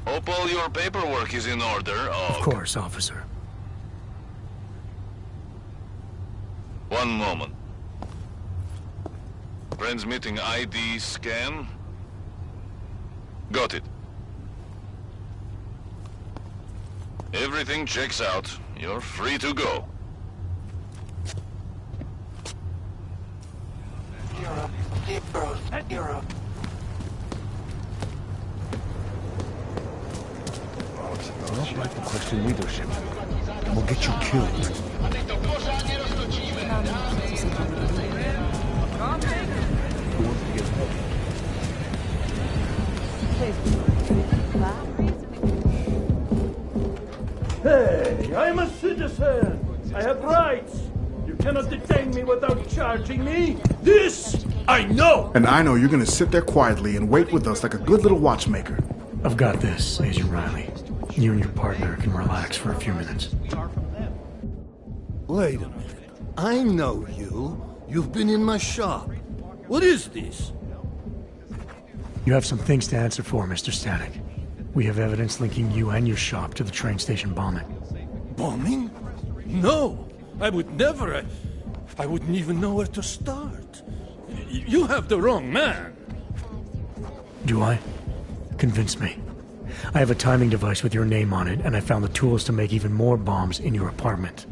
Hope all your paperwork is in order. Of course, officer. One moment. Transmitting ID scan. Got it. Everything checks out. You're free to go. Europe. Do not like to question leadership. And we'll get you killed. Who wants to get Hey, I'm a citizen. I have rights. You cannot detain me without charging me. This I know. And I know you're gonna sit there quietly and wait with us like a good little watchmaker. I've got this, Agent Riley. You and your partner can relax for a few minutes. Wait a minute. I know you. You've been in my shop. What is this? You have some things to answer for, Mr. Stanek. We have evidence linking you and your shop to the train station bombing. Bombing? No, I would never. I wouldn't even know where to start. You have the wrong man. Do I? Convince me. I have a timing device with your name on it, and I found the tools to make even more bombs in your apartment.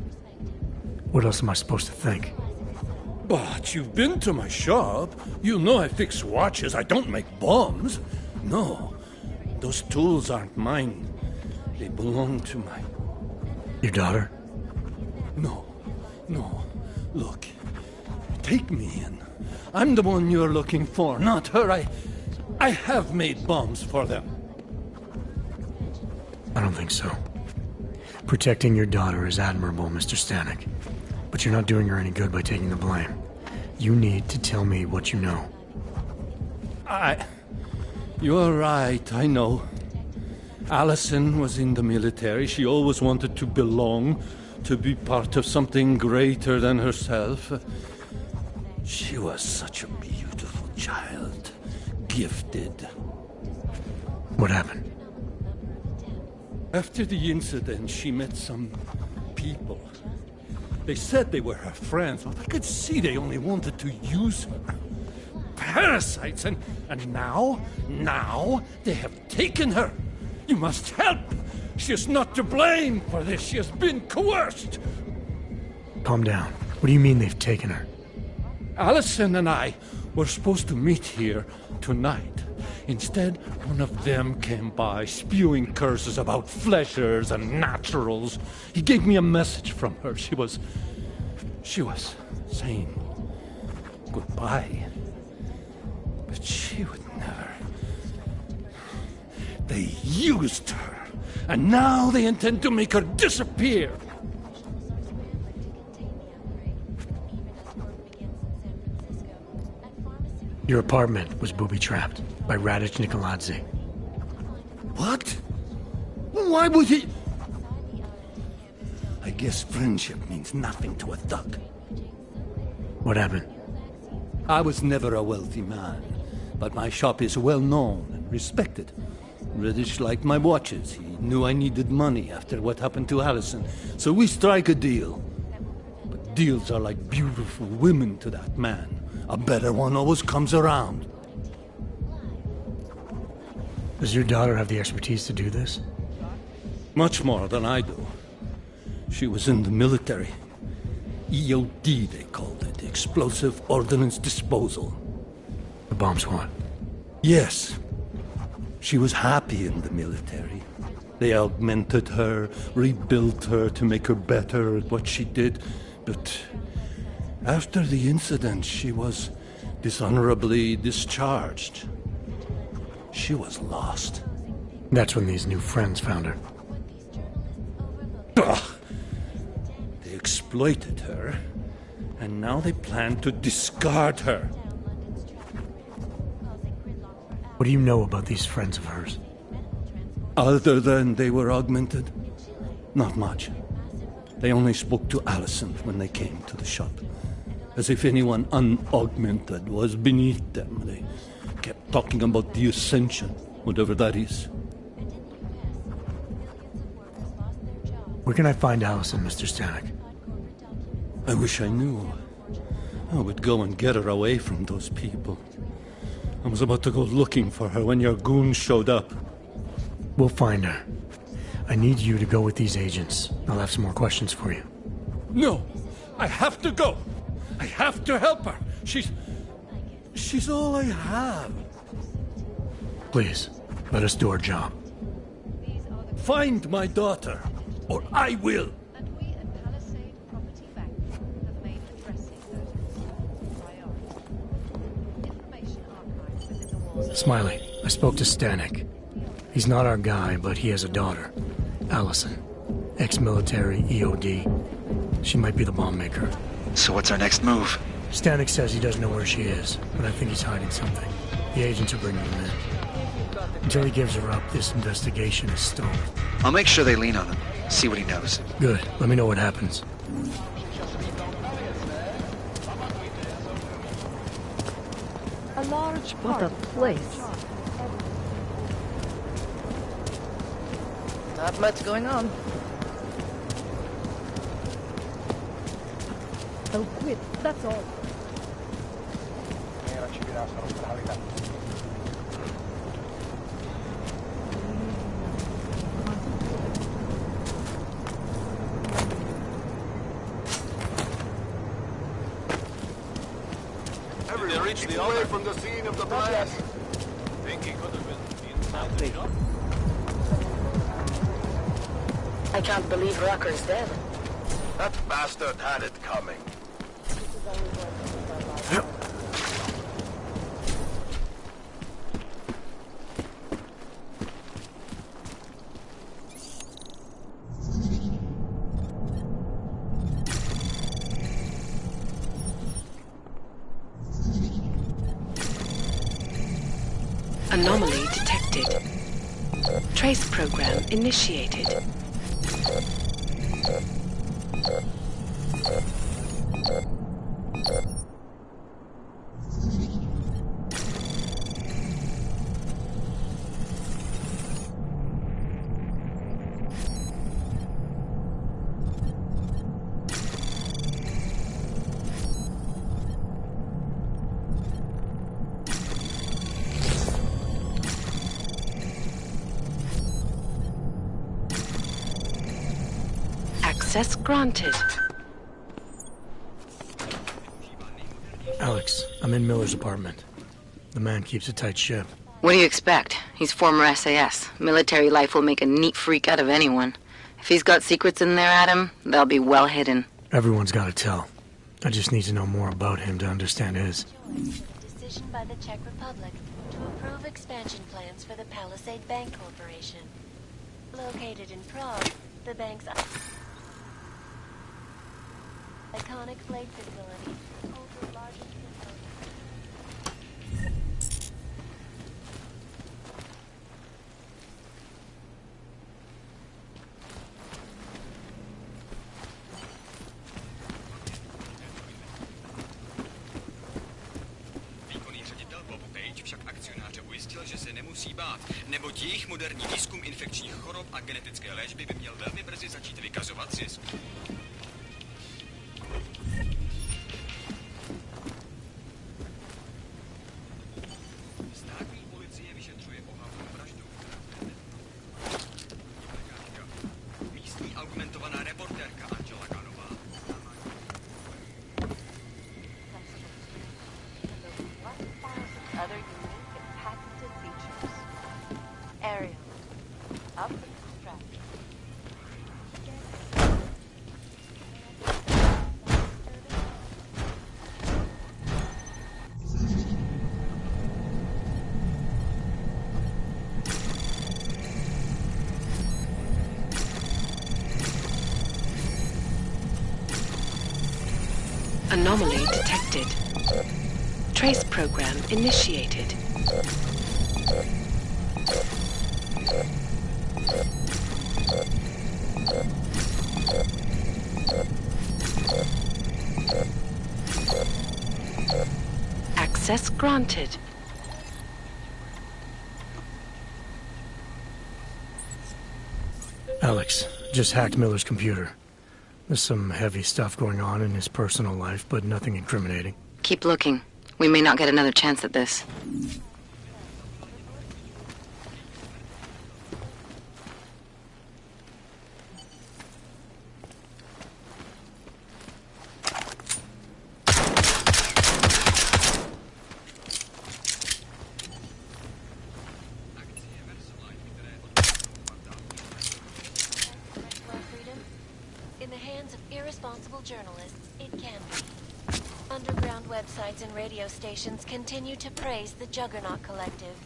What else am I supposed to think? But you've been to my shop. You know I fix watches. I don't make bombs. No, those tools aren't mine. They belong to my... Your daughter? No. Look, take me in. I'm the one you're looking for, not her. I have made bombs for them. I don't think so. Protecting your daughter is admirable, Mr. Stanek. But you're not doing her any good by taking the blame. You need to tell me what you know. You're right, I know. Allison was in the military. She always wanted to belong, to be part of something greater than herself. She was such a beautiful child. Gifted. What happened? After the incident, she met some people. They said they were her friends, but I could see they only wanted to use her. Parasites, and now they have taken her. You must help. She is not to blame for this. She has been coerced. Calm down. What do you mean they've taken her? Allison and I were supposed to meet here tonight. Instead, one of them came by, spewing curses about fleshers and naturals. He gave me a message from her. She was saying goodbye. But she would never. They used her, and now they intend to make her disappear. Your apartment was booby-trapped by Radic Nikoladze. What? Why would he... I guess friendship means nothing to a thug. What happened? I was never a wealthy man, but my shop is well known and respected. Radic liked my watches. He knew I needed money after what happened to Allison, so we strike a deal. But deals are like beautiful women to that man. A better one always comes around. Does your daughter have the expertise to do this? Much more than I do. She was in the military. EOD, they called it. Explosive Ordnance Disposal. The bomb squad? Yes. She was happy in the military. They augmented her, rebuilt her to make her better at what she did. But after the incident, she was dishonorably discharged. She was lost. That's when these new friends found her. Ugh. They exploited her, and now they plan to discard her. What do you know about these friends of hers? Other than they were augmented? Not much. They only spoke to Allison when they came to the shop. As if anyone unaugmented was beneath them. They kept talking about the Ascension, whatever that is. Where can I find Allison, Mr. Stanek? I wish I knew. I would go and get her away from those people. I was about to go looking for her when your goons showed up. We'll find her. I need you to go with these agents. I'll have some more questions for you. No! I have to go! I have to help her! She's all I have. Please, let us do our job. Find my daughter, or I will! Smiley, I spoke to Stanek. He's not our guy, but he has a daughter, Allison. Ex-military, EOD. She might be the bomb maker. So what's our next move? Stanek says he doesn't know where she is, but I think he's hiding something. The agents are bringing him in. Until he gives her up, this investigation is stalled. I'll make sure they lean on him. See what he knows. Good. Let me know what happens. A large What a place. Not much going on. I'll quit, that's all. Everyone, reach the away from the scene of the blast. Think he could have been inside the shop? I can't believe Rucker's dead. That bastard had it coming. Anomaly detected. Trace program initiated. Access granted. Alex, I'm in Miller's apartment. The man keeps a tight ship. What do you expect? He's former SAS. Military life will make a neat freak out of anyone. If he's got secrets in there, Adam, they'll be well hidden. Everyone's got to tell. I just need to know more about him to understand his. petition by the Czech Republic to approve expansion plans for the Palisade Bank Corporation. Located in Prague, the bank's iconic flag facility holds the largest však akcionáře ujistil, že se nemusí bát, neboť jejich moderní výzkum infekčních chorob a genetické léčby by měl velmi brzy začít vykazovat zisk. Státní policie vyšetřuje ohavnou vraždu. Místní augmentovaná reportérka Angela Ganová. other unique and patented features. Aerial. Up and strap. Anomaly detected. Trace program initiated. Access granted. Alex, just hacked Miller's computer. There's some heavy stuff going on in his personal life, but nothing incriminating. Keep looking. We may not get another chance at this. In the hands of irresponsible journalists, it can be. Underground websites and radio stations continue to praise the Juggernaut Collective.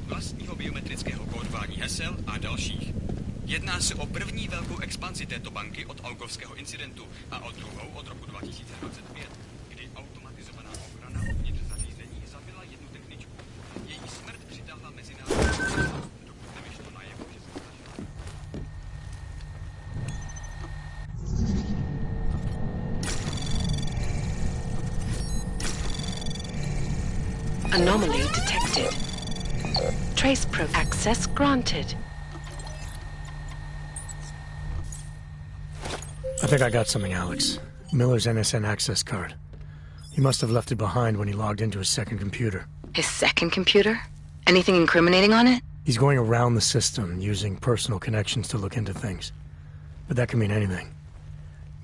Vlastního biometrického kódování hesel a dalších. Jedná se o první velkou expanzi této banky od augovského incidentu a o druhou od roku 2025, kdy automatizovaná ochrana uvnitř zařízení zabila jednu techničku. Její smrt přitáhla mezinárodní pozornost, dokud nevyšlo najevo, že se snažila. Anomaly detected. Trace pro access granted. I think I got something, Alex. Miller's NSN access card. He must have left it behind when he logged into his second computer. His second computer? Anything incriminating on it? He's going around the system, using personal connections to look into things. But that could mean anything.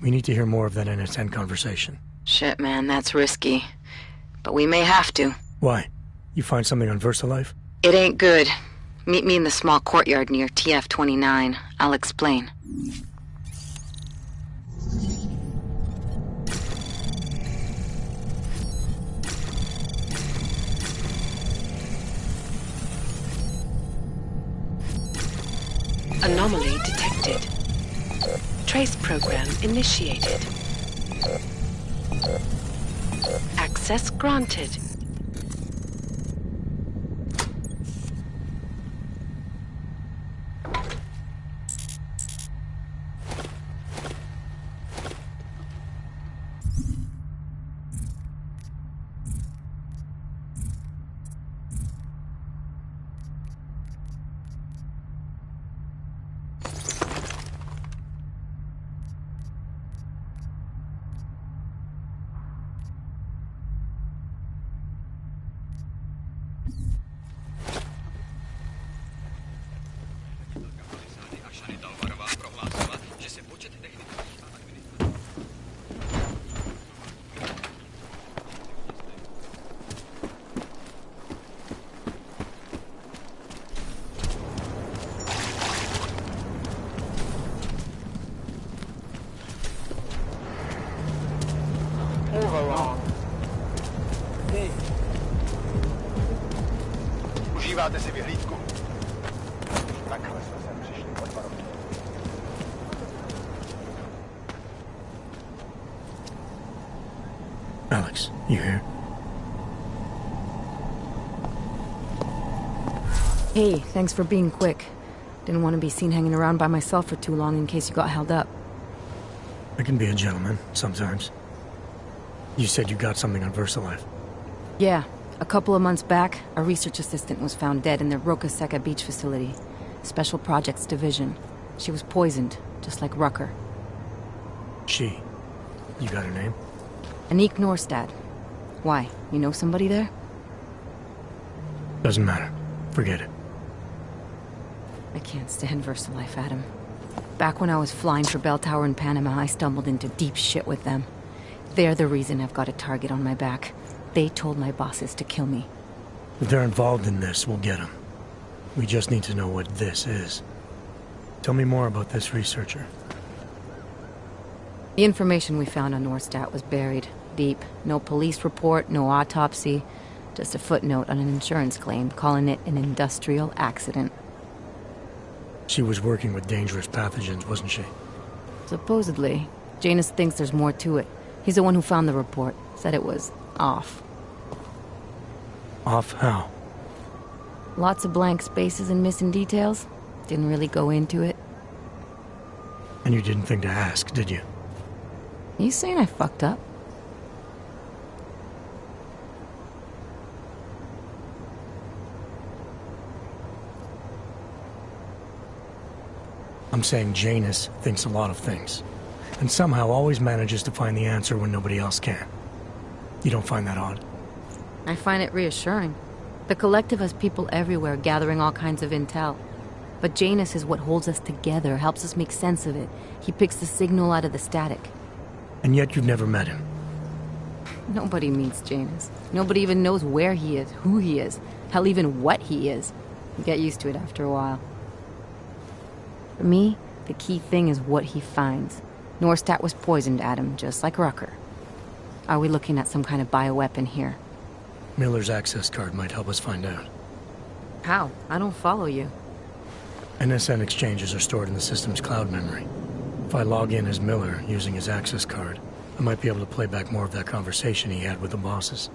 We need to hear more of that NSN conversation. Shit, man, that's risky. But we may have to. Why? You find something on VersaLife? It ain't good. Meet me in the small courtyard near TF-29. I'll explain. Anomaly detected. Trace program initiated. Access granted. Move along. Hey. Užíváte si vyhlídku? Takhle jsme sem přišli po 2 roky. Alex, you here? Hey, thanks for being quick. Didn't want to be seen hanging around by myself for too long in case you got held up. I can be a gentleman, sometimes. You said you got something on VersaLife. Yeah, a couple of months back, a research assistant was found dead in the Roka Seca beach facility. Special Projects Division. She was poisoned, just like Rucker. She. You got her name? Anique Norstad. Why? You know somebody there? Doesn't matter. Forget it. I can't stand VersaLife, Adam. Back when I was flying for Bell Tower in Panama, I stumbled into deep shit with them. They're the reason I've got a target on my back. They told my bosses to kill me. If they're involved in this, we'll get them. We just need to know what this is. Tell me more about this researcher. The information we found on Norstad was buried deep. No police report, no autopsy. Just a footnote on an insurance claim, calling it an industrial accident. She was working with dangerous pathogens, wasn't she? Supposedly. Janus thinks there's more to it. He's the one who found the report. Said it was off. Off how? Lots of blank spaces and missing details. Didn't really go into it. And you didn't think to ask, did you? You saying I fucked up? I'm saying Janus thinks a lot of things. And somehow always manages to find the answer when nobody else can. You don't find that odd? I find it reassuring. The Collective has people everywhere gathering all kinds of intel. But Janus is what holds us together, helps us make sense of it. He picks the signal out of the static. And yet you've never met him. Nobody meets Janus. Nobody even knows where he is, who he is, hell, even what he is. You get used to it after a while. For me, the key thing is what he finds. Norstad was poisoned, Adam, just like Rucker. Are we looking at some kind of bioweapon here? Miller's access card might help us find out. How? I don't follow you. NSN exchanges are stored in the system's cloud memory. If I log in as Miller using his access card, I might be able to play back more of that conversation he had with the bosses.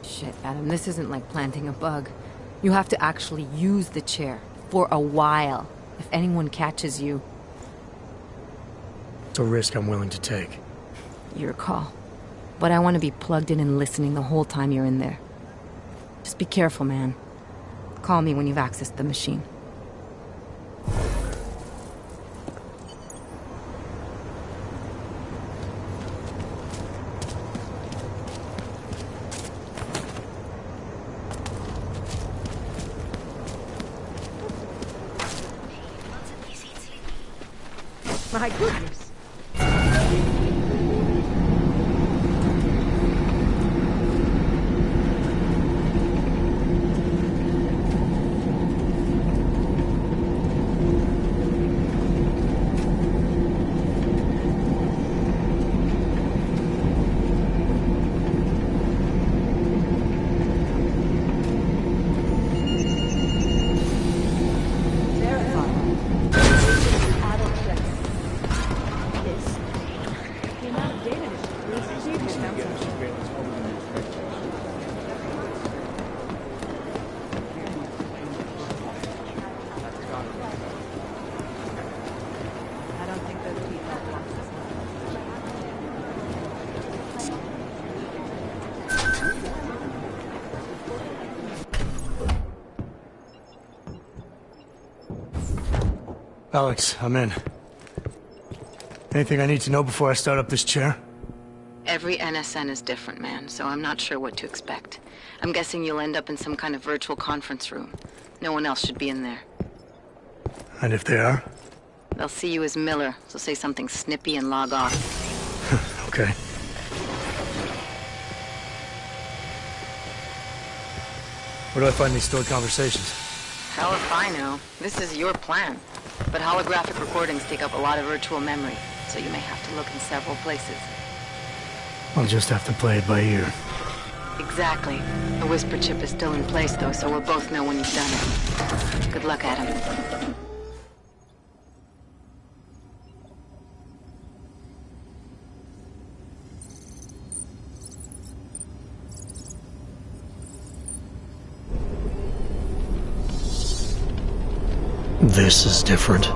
Shit, Adam, this isn't like planting a bug. You have to actually use the chair. For a while. If anyone catches you. It's a risk I'm willing to take. Your call. But I want to be plugged in and listening the whole time you're in there. Just be careful, man. Call me when you've accessed the machine. My goodness. Verify. Alex, I'm in. Anything I need to know before I start up this chair? Every NSN is different, man, so I'm not sure what to expect. I'm guessing you'll end up in some kind of virtual conference room. No one else should be in there. And if they are? They'll see you as Miller, so say something snippy and log off. Okay. Where do I find these stored conversations? Hell if I know. This is your plan. But holographic recordings take up a lot of virtual memory, so you may have to look in several places. I'll just have to play it by ear. Exactly. The whisper chip is still in place, though, so we'll both know when you've done it. Good luck, Adam. This is different.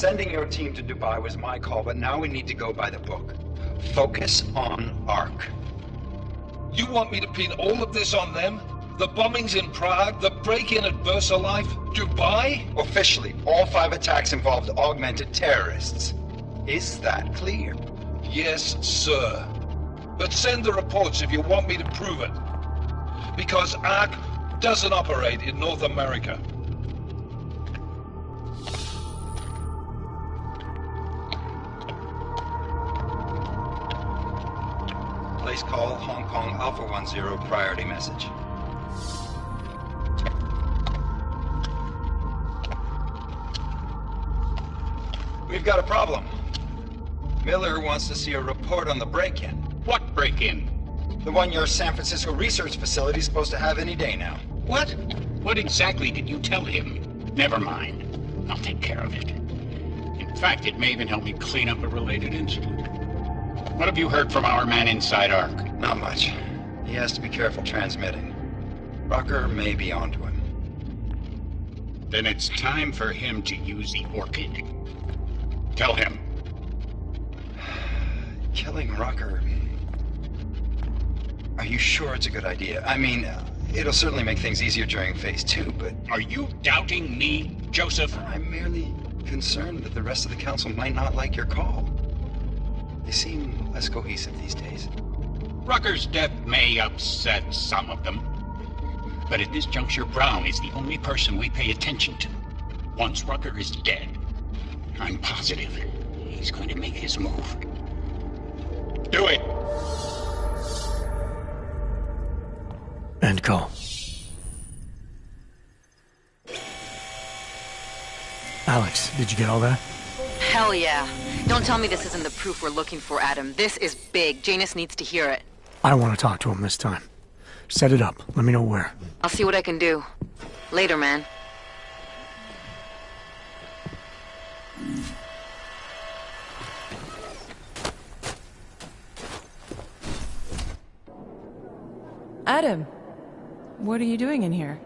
Sending your team to Dubai was my call, but now we need to go by the book. Focus on Ark. You want me to pin all of this on them? The bombings in Prague, the break-in at VersaLife, Dubai? Officially, all 5 attacks involved augmented terrorists. Is that clear? Yes, sir. But send the reports if you want me to prove it. Because Ark doesn't operate in North America. Place call Hong Kong Alpha 10 priority message. We've got a problem. Miller wants to see a report on the break-in. What break-in? The one your San Francisco research facility is supposed to have any day now. What? What exactly did you tell him? Never mind. I'll take care of it. In fact, it may even help me clean up a related incident. What have you heard from our man inside Ark? Not much. He has to be careful transmitting. Rucker may be onto him. Then it's time for him to use the Orchid. Tell him. Killing Rucker... Are you sure it's a good idea? I mean, it'll certainly make things easier during Phase 2, but... Are you doubting me, Joseph? I'm merely concerned that the rest of the Council might not like your call. They seem less cohesive these days. Rucker's death may upset some of them. But at this juncture, Brown is the only person we pay attention to. Once Rucker is dead, I'm positive he's going to make his move. Do it! End call. Alex, did you get all that? Hell yeah. Don't tell me this isn't the proof we're looking for, Adam. This is big. Janus needs to hear it. I want to talk to him this time. Set it up. Let me know where. I'll see what I can do. Later, man. Adam, what are you doing in here?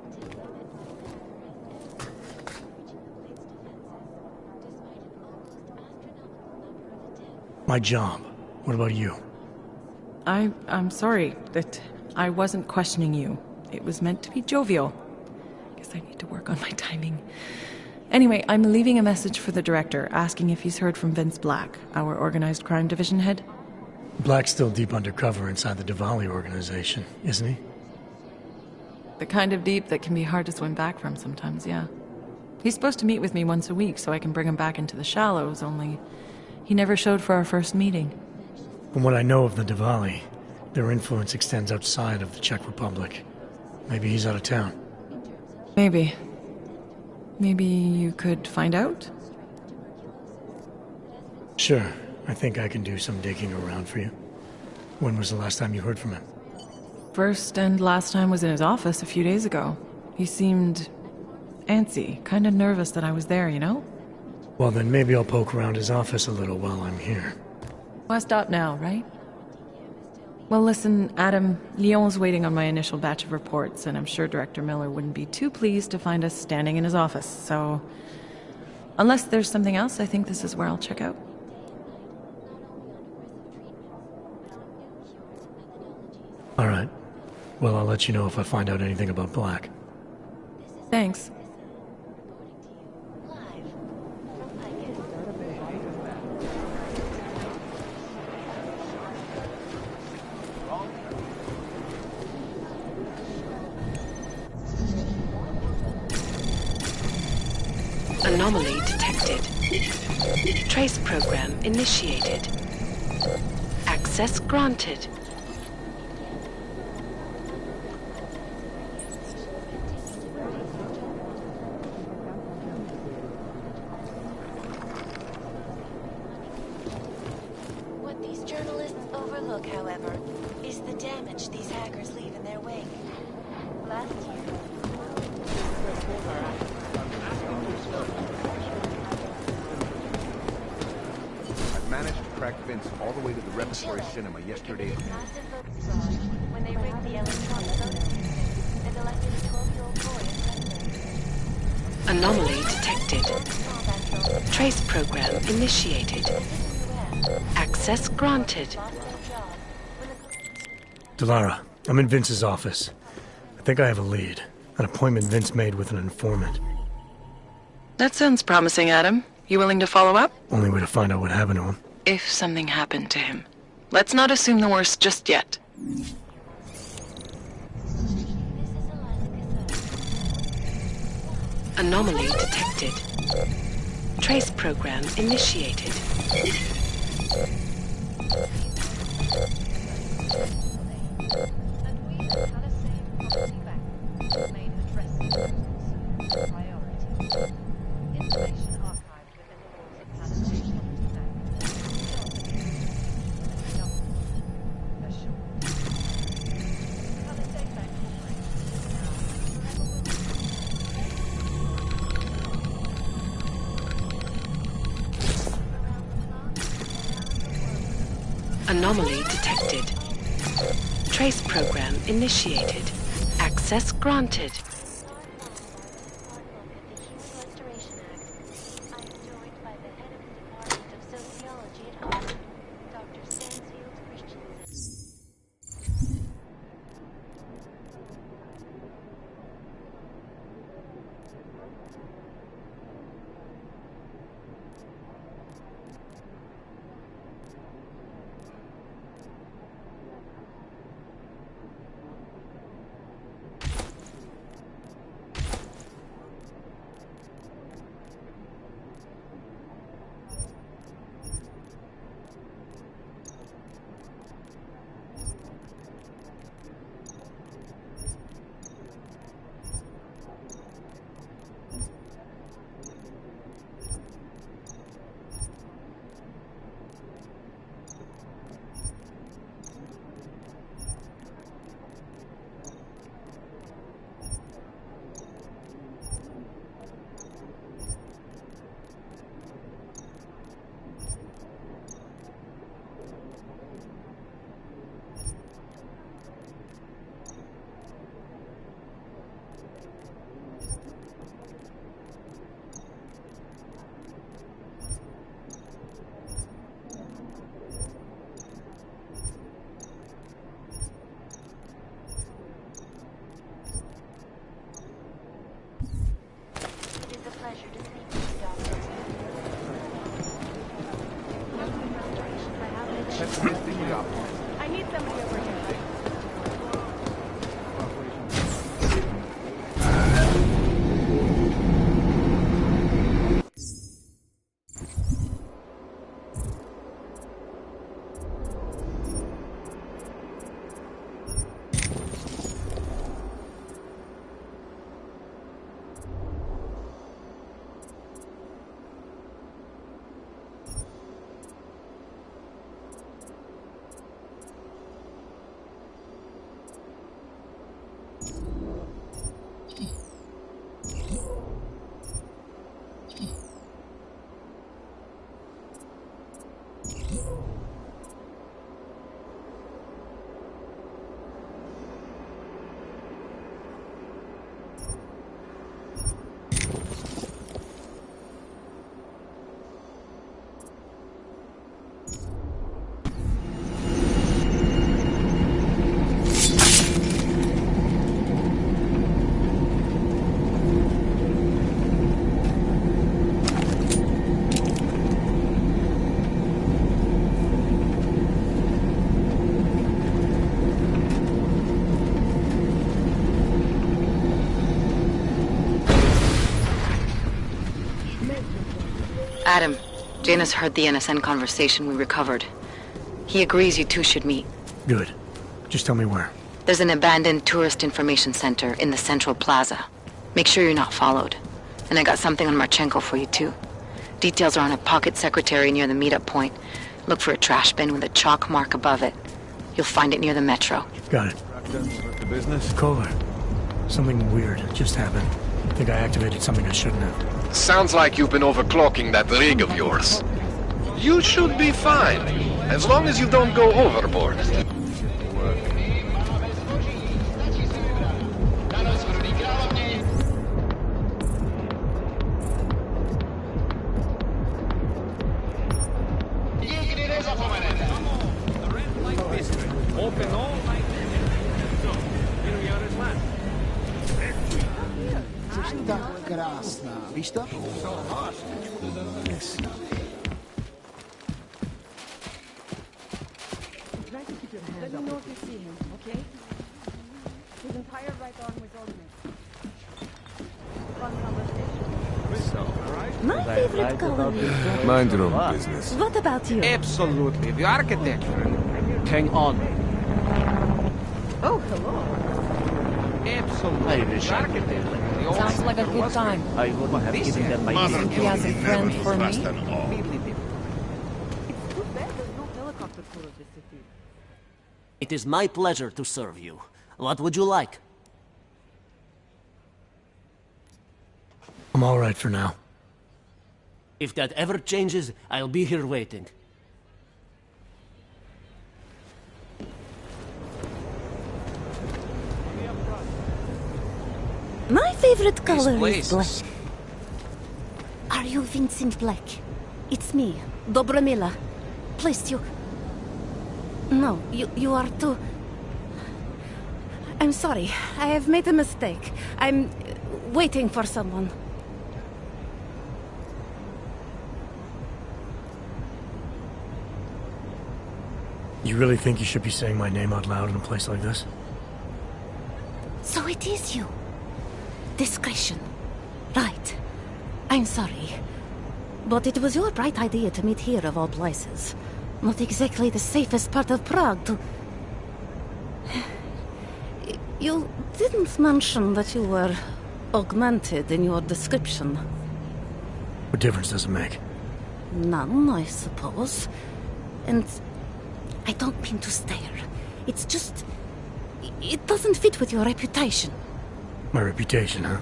My job. What about you? I'm sorry that I wasn't questioning you. It was meant to be jovial. Guess I need to work on my timing. Anyway, I'm leaving a message for the director, asking if he's heard from Vince Black, our organized crime division head. Black's still deep undercover inside the Diwali organization, isn't he? The kind of deep that can be hard to swim back from sometimes, yeah. He's supposed to meet with me once a week so I can bring him back into the shallows, only he never showed for our first meeting. From what I know of the Diwali, their influence extends outside of the Czech Republic. Maybe he's out of town. Maybe. Maybe you could find out? Sure. I think I can do some digging around for you. When was the last time you heard from him? First and last time was in his office a few days ago. He seemed antsy, kind of nervous that I was there, you know? Well, then maybe I'll poke around his office a little while I'm here. Why stop now, right? Well, listen, Adam, Lyon's waiting on my initial batch of reports, and I'm sure Director Miller wouldn't be too pleased to find us standing in his office, so... Unless there's something else, I think this is where I'll check out. All right. Well, I'll let you know if I find out anything about Black. Thanks. Anomaly detected. Trace program initiated. Access granted. What these journalists overlook, however, is the damage these hackers leave in their wake. Last year... Managed to track Vince all the way to the repertory cinema yesterday evening. When they rigged the electronic voting system and elected a 12-year-old boy as Anomaly detected. Trace program initiated. Access granted. Delara, I'm in Vince's office. I think I have a lead. An appointment Vince made with an informant. That sounds promising, Adam. You willing to follow up? Only way to find out what happened to him. If something happened to him. Let's not assume the worst just yet. Anomaly detected. Trace program initiated. Anomaly detected. Trace program initiated. Access granted. somebody over here. Adam, Janus heard the NSN conversation we recovered. He agrees you two should meet. Good. Just tell me where. There's an abandoned tourist information center in the central plaza. Make sure you're not followed. And I got something on Marchenko for you too. Details are on a pocket secretary near the meetup point. Look for a trash bin with a chalk mark above it. You'll find it near the metro. Got it. The business? Kohler. Something weird just happened. I think I activated something I shouldn't have. Sounds like you've been overclocking that rig of yours. You should be fine, as long as you don't go overboard. Víš to? Let me know if you see him, okay? His entire right arm was ordnance. Fun conversation. My favorite color. Mind your own business. What about you? Absolutely. The architecture. Hang on. Oh, hello. Absolutely. The architecture. Sounds like a good time. I would have given them my Think he has a friend for me? It's too bad there's no helicopter tour of the city. It is my pleasure to serve you. What would you like? I'm all right for now. If that ever changes, I'll be here waiting. My favorite color is black. Are you Vincent Black? It's me, Dobromila. Please, you... No, you are too... I'm sorry. I have made a mistake. I'm waiting for someone. You really think you should be saying my name out loud in a place like this? So it is you. Discretion. Right. I'm sorry. But it was your bright idea to meet here of all places. Not exactly the safest part of Prague to... You didn't mention that you were augmented in your description. What difference does it make? None, I suppose. And I don't mean to stare. It's just... It doesn't fit with your reputation. My reputation, huh?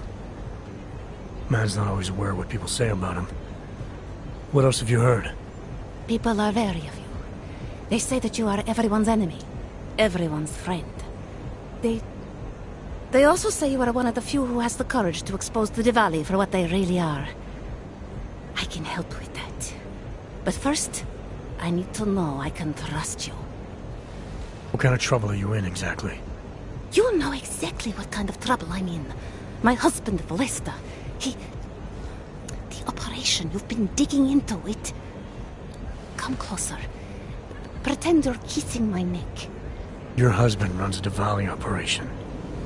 Man's not always aware of what people say about him. What else have you heard? People are wary of you. They say that you are everyone's enemy. Everyone's friend. They also say you are one of the few who has the courage to expose the Diwali for what they really are. I can help with that. But first, I need to know I can trust you. What kind of trouble are you in, exactly? You know exactly what kind of trouble I'm in. My husband, Valesta, The operation, you've been digging into it. Come closer. Pretend you're kissing my neck. Your husband runs a Diwali operation.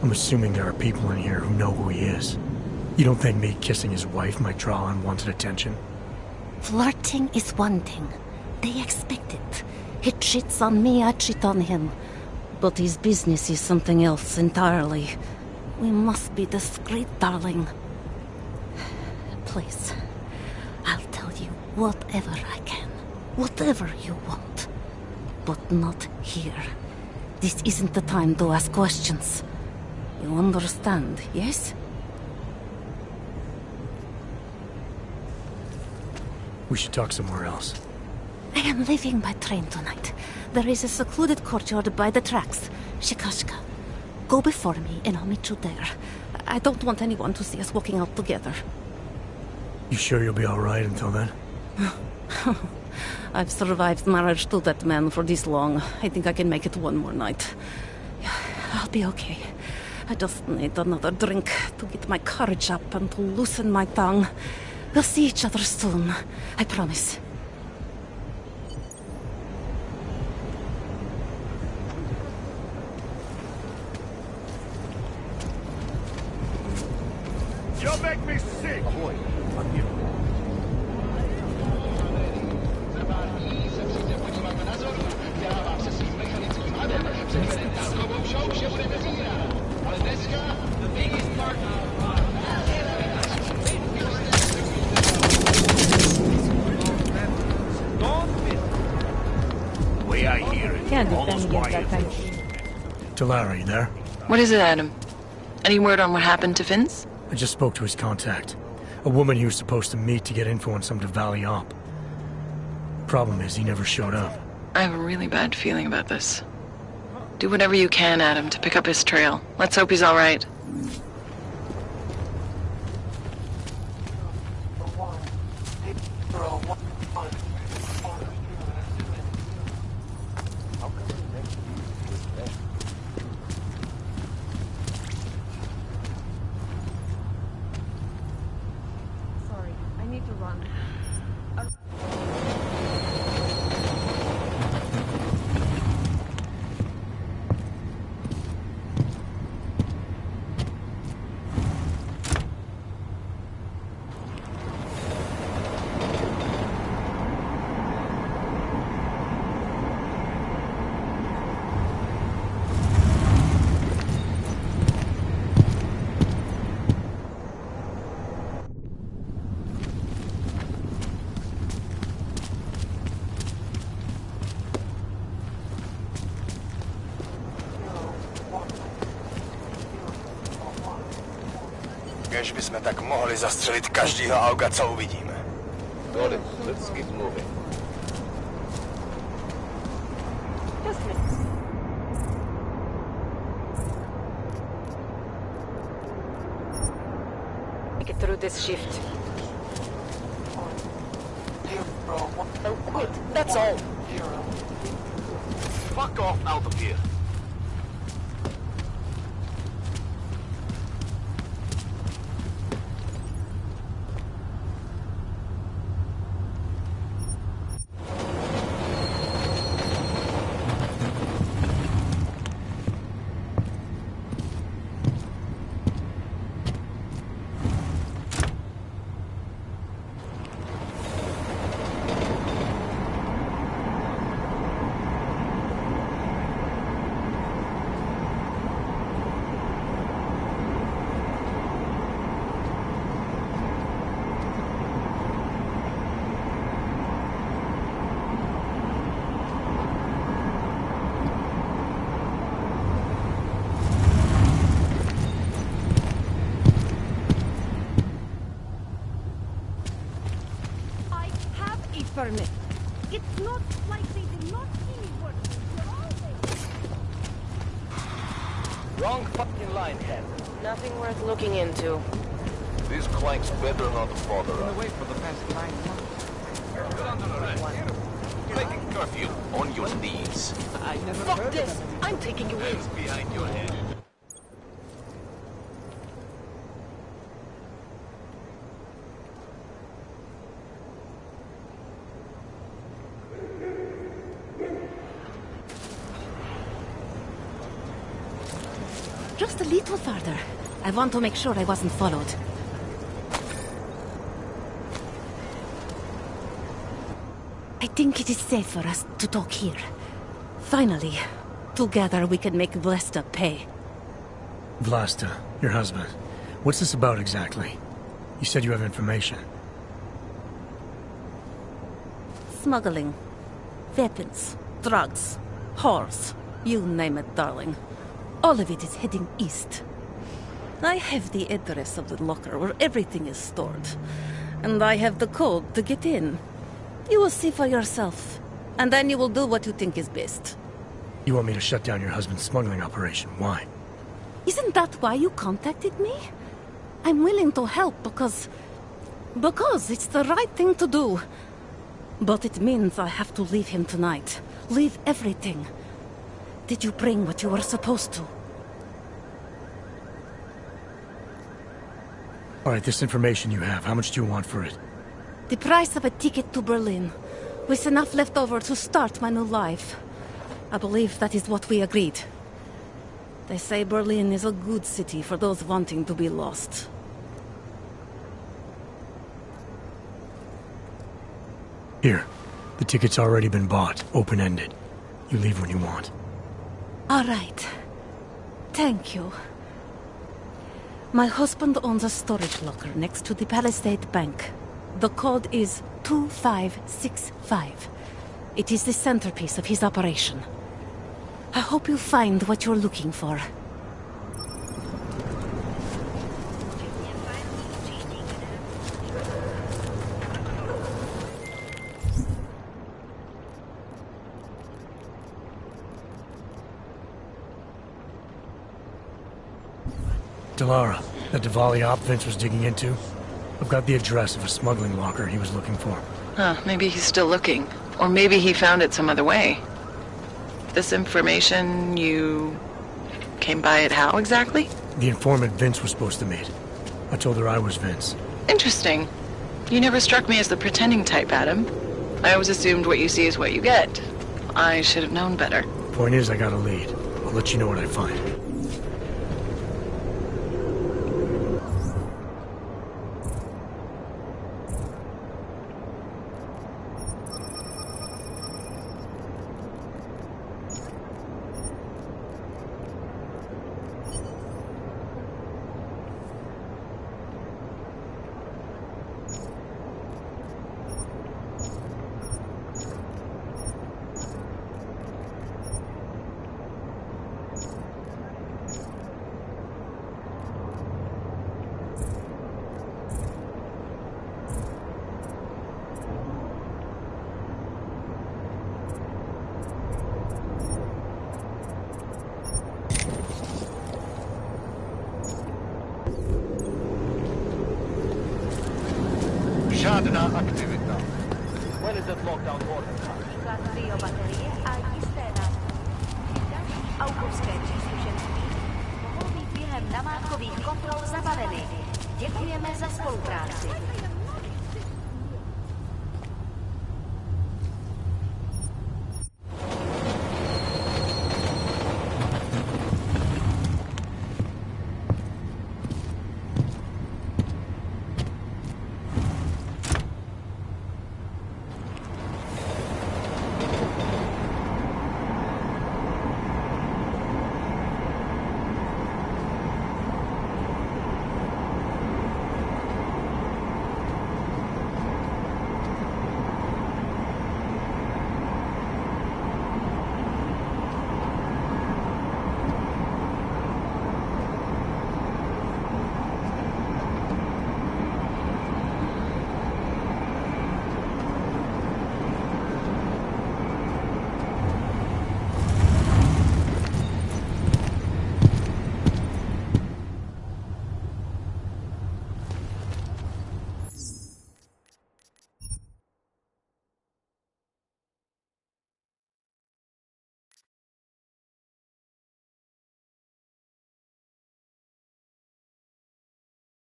I'm assuming there are people in here who know who he is. You don't think me kissing his wife might draw unwanted attention? Flirting is one thing. They expect it. He cheats on me, I cheat on him. But his business is something else entirely. We must be discreet, darling. Please, I'll tell you whatever I can. Whatever you want. But not here. This isn't the time to ask questions. You understand, yes? We should talk somewhere else. I am leaving by train tonight. There is a secluded courtyard by the tracks. Shikashka. Go before me and I'll meet you there. I don't want anyone to see us walking out together. You sure you'll be alright until then? I've survived marriage to that man for this long. I think I can make it one more night. I'll be okay. I just need another drink to get my courage up and to loosen my tongue. We'll see each other soon. I promise. You make me sick! Ahoy, I'm here. The way I hear it, Can't almost defend against that quiet. kind of shit. Talara, you there? What is it, Adam? Any word on what happened to Vince? I just spoke to his contact. A woman he was supposed to meet to get info on some Diwali op. Problem is, he never showed up. I have a really bad feeling about this. Do whatever you can, Adam, to pick up his trail. Let's hope he's all right. Sorry, I need to run. Kež bychom tak mohli zastřelit každýho auga, co uvidíme. Got it. Let's keep moving. Just make it through this shift. Don't quit, that's all. Fuck off out of here. Permit. It's not like they did not see me working. Wrong fucking line, Ken. Nothing worth looking into. These clanks better not bother us. Away for the past 9 months. You're under arrest. Breaking curfew on your knees. I never Fuck heard this! of them. I'm taking you in. Hands behind your head. Just a little farther. I want to make sure I wasn't followed. I think it is safe for us to talk here. Finally, together we can make Vlasta pay. Vlasta, your husband. What's this about exactly? You said you have information. Smuggling. Weapons. Drugs. Whores. You name it, darling. All of it is heading east. I have the address of the locker where everything is stored. And I have the code to get in. You will see for yourself. And then you will do what you think is best. You want me to shut down your husband's smuggling operation? Why? Isn't that why you contacted me? I'm willing to help because it's the right thing to do. But it means I have to leave him tonight. Leave everything. Did you bring what you were supposed to? All right, this information you have, how much do you want for it? The price of a ticket to Berlin, with enough left over to start my new life. I believe that is what we agreed. They say Berlin is a good city for those wanting to be lost. Here, the ticket's already been bought, open-ended. You leave when you want. All right. Thank you. My husband owns a storage locker next to the Palisade Bank. The code is 2565. It is the centerpiece of his operation. I hope you find what you're looking for. Delara, that Diwali op Vince was digging into? I've got the address of a smuggling locker he was looking for. Huh, maybe he's still looking. Or maybe he found it some other way. This information, you came by it how exactly? The informant Vince was supposed to meet. I told her I was Vince. Interesting. You never struck me as the pretending type, Adam. I always assumed what you see is what you get. I should have known better. Point is, I got a lead. I'll let you know what I find. Žádná aktivita. When is that lockdown order? Trio baterie a jisté nástroj. Aukovské příslušenství mohou být během namátkových kontrol zabaveny. Děkujeme za spolupráci.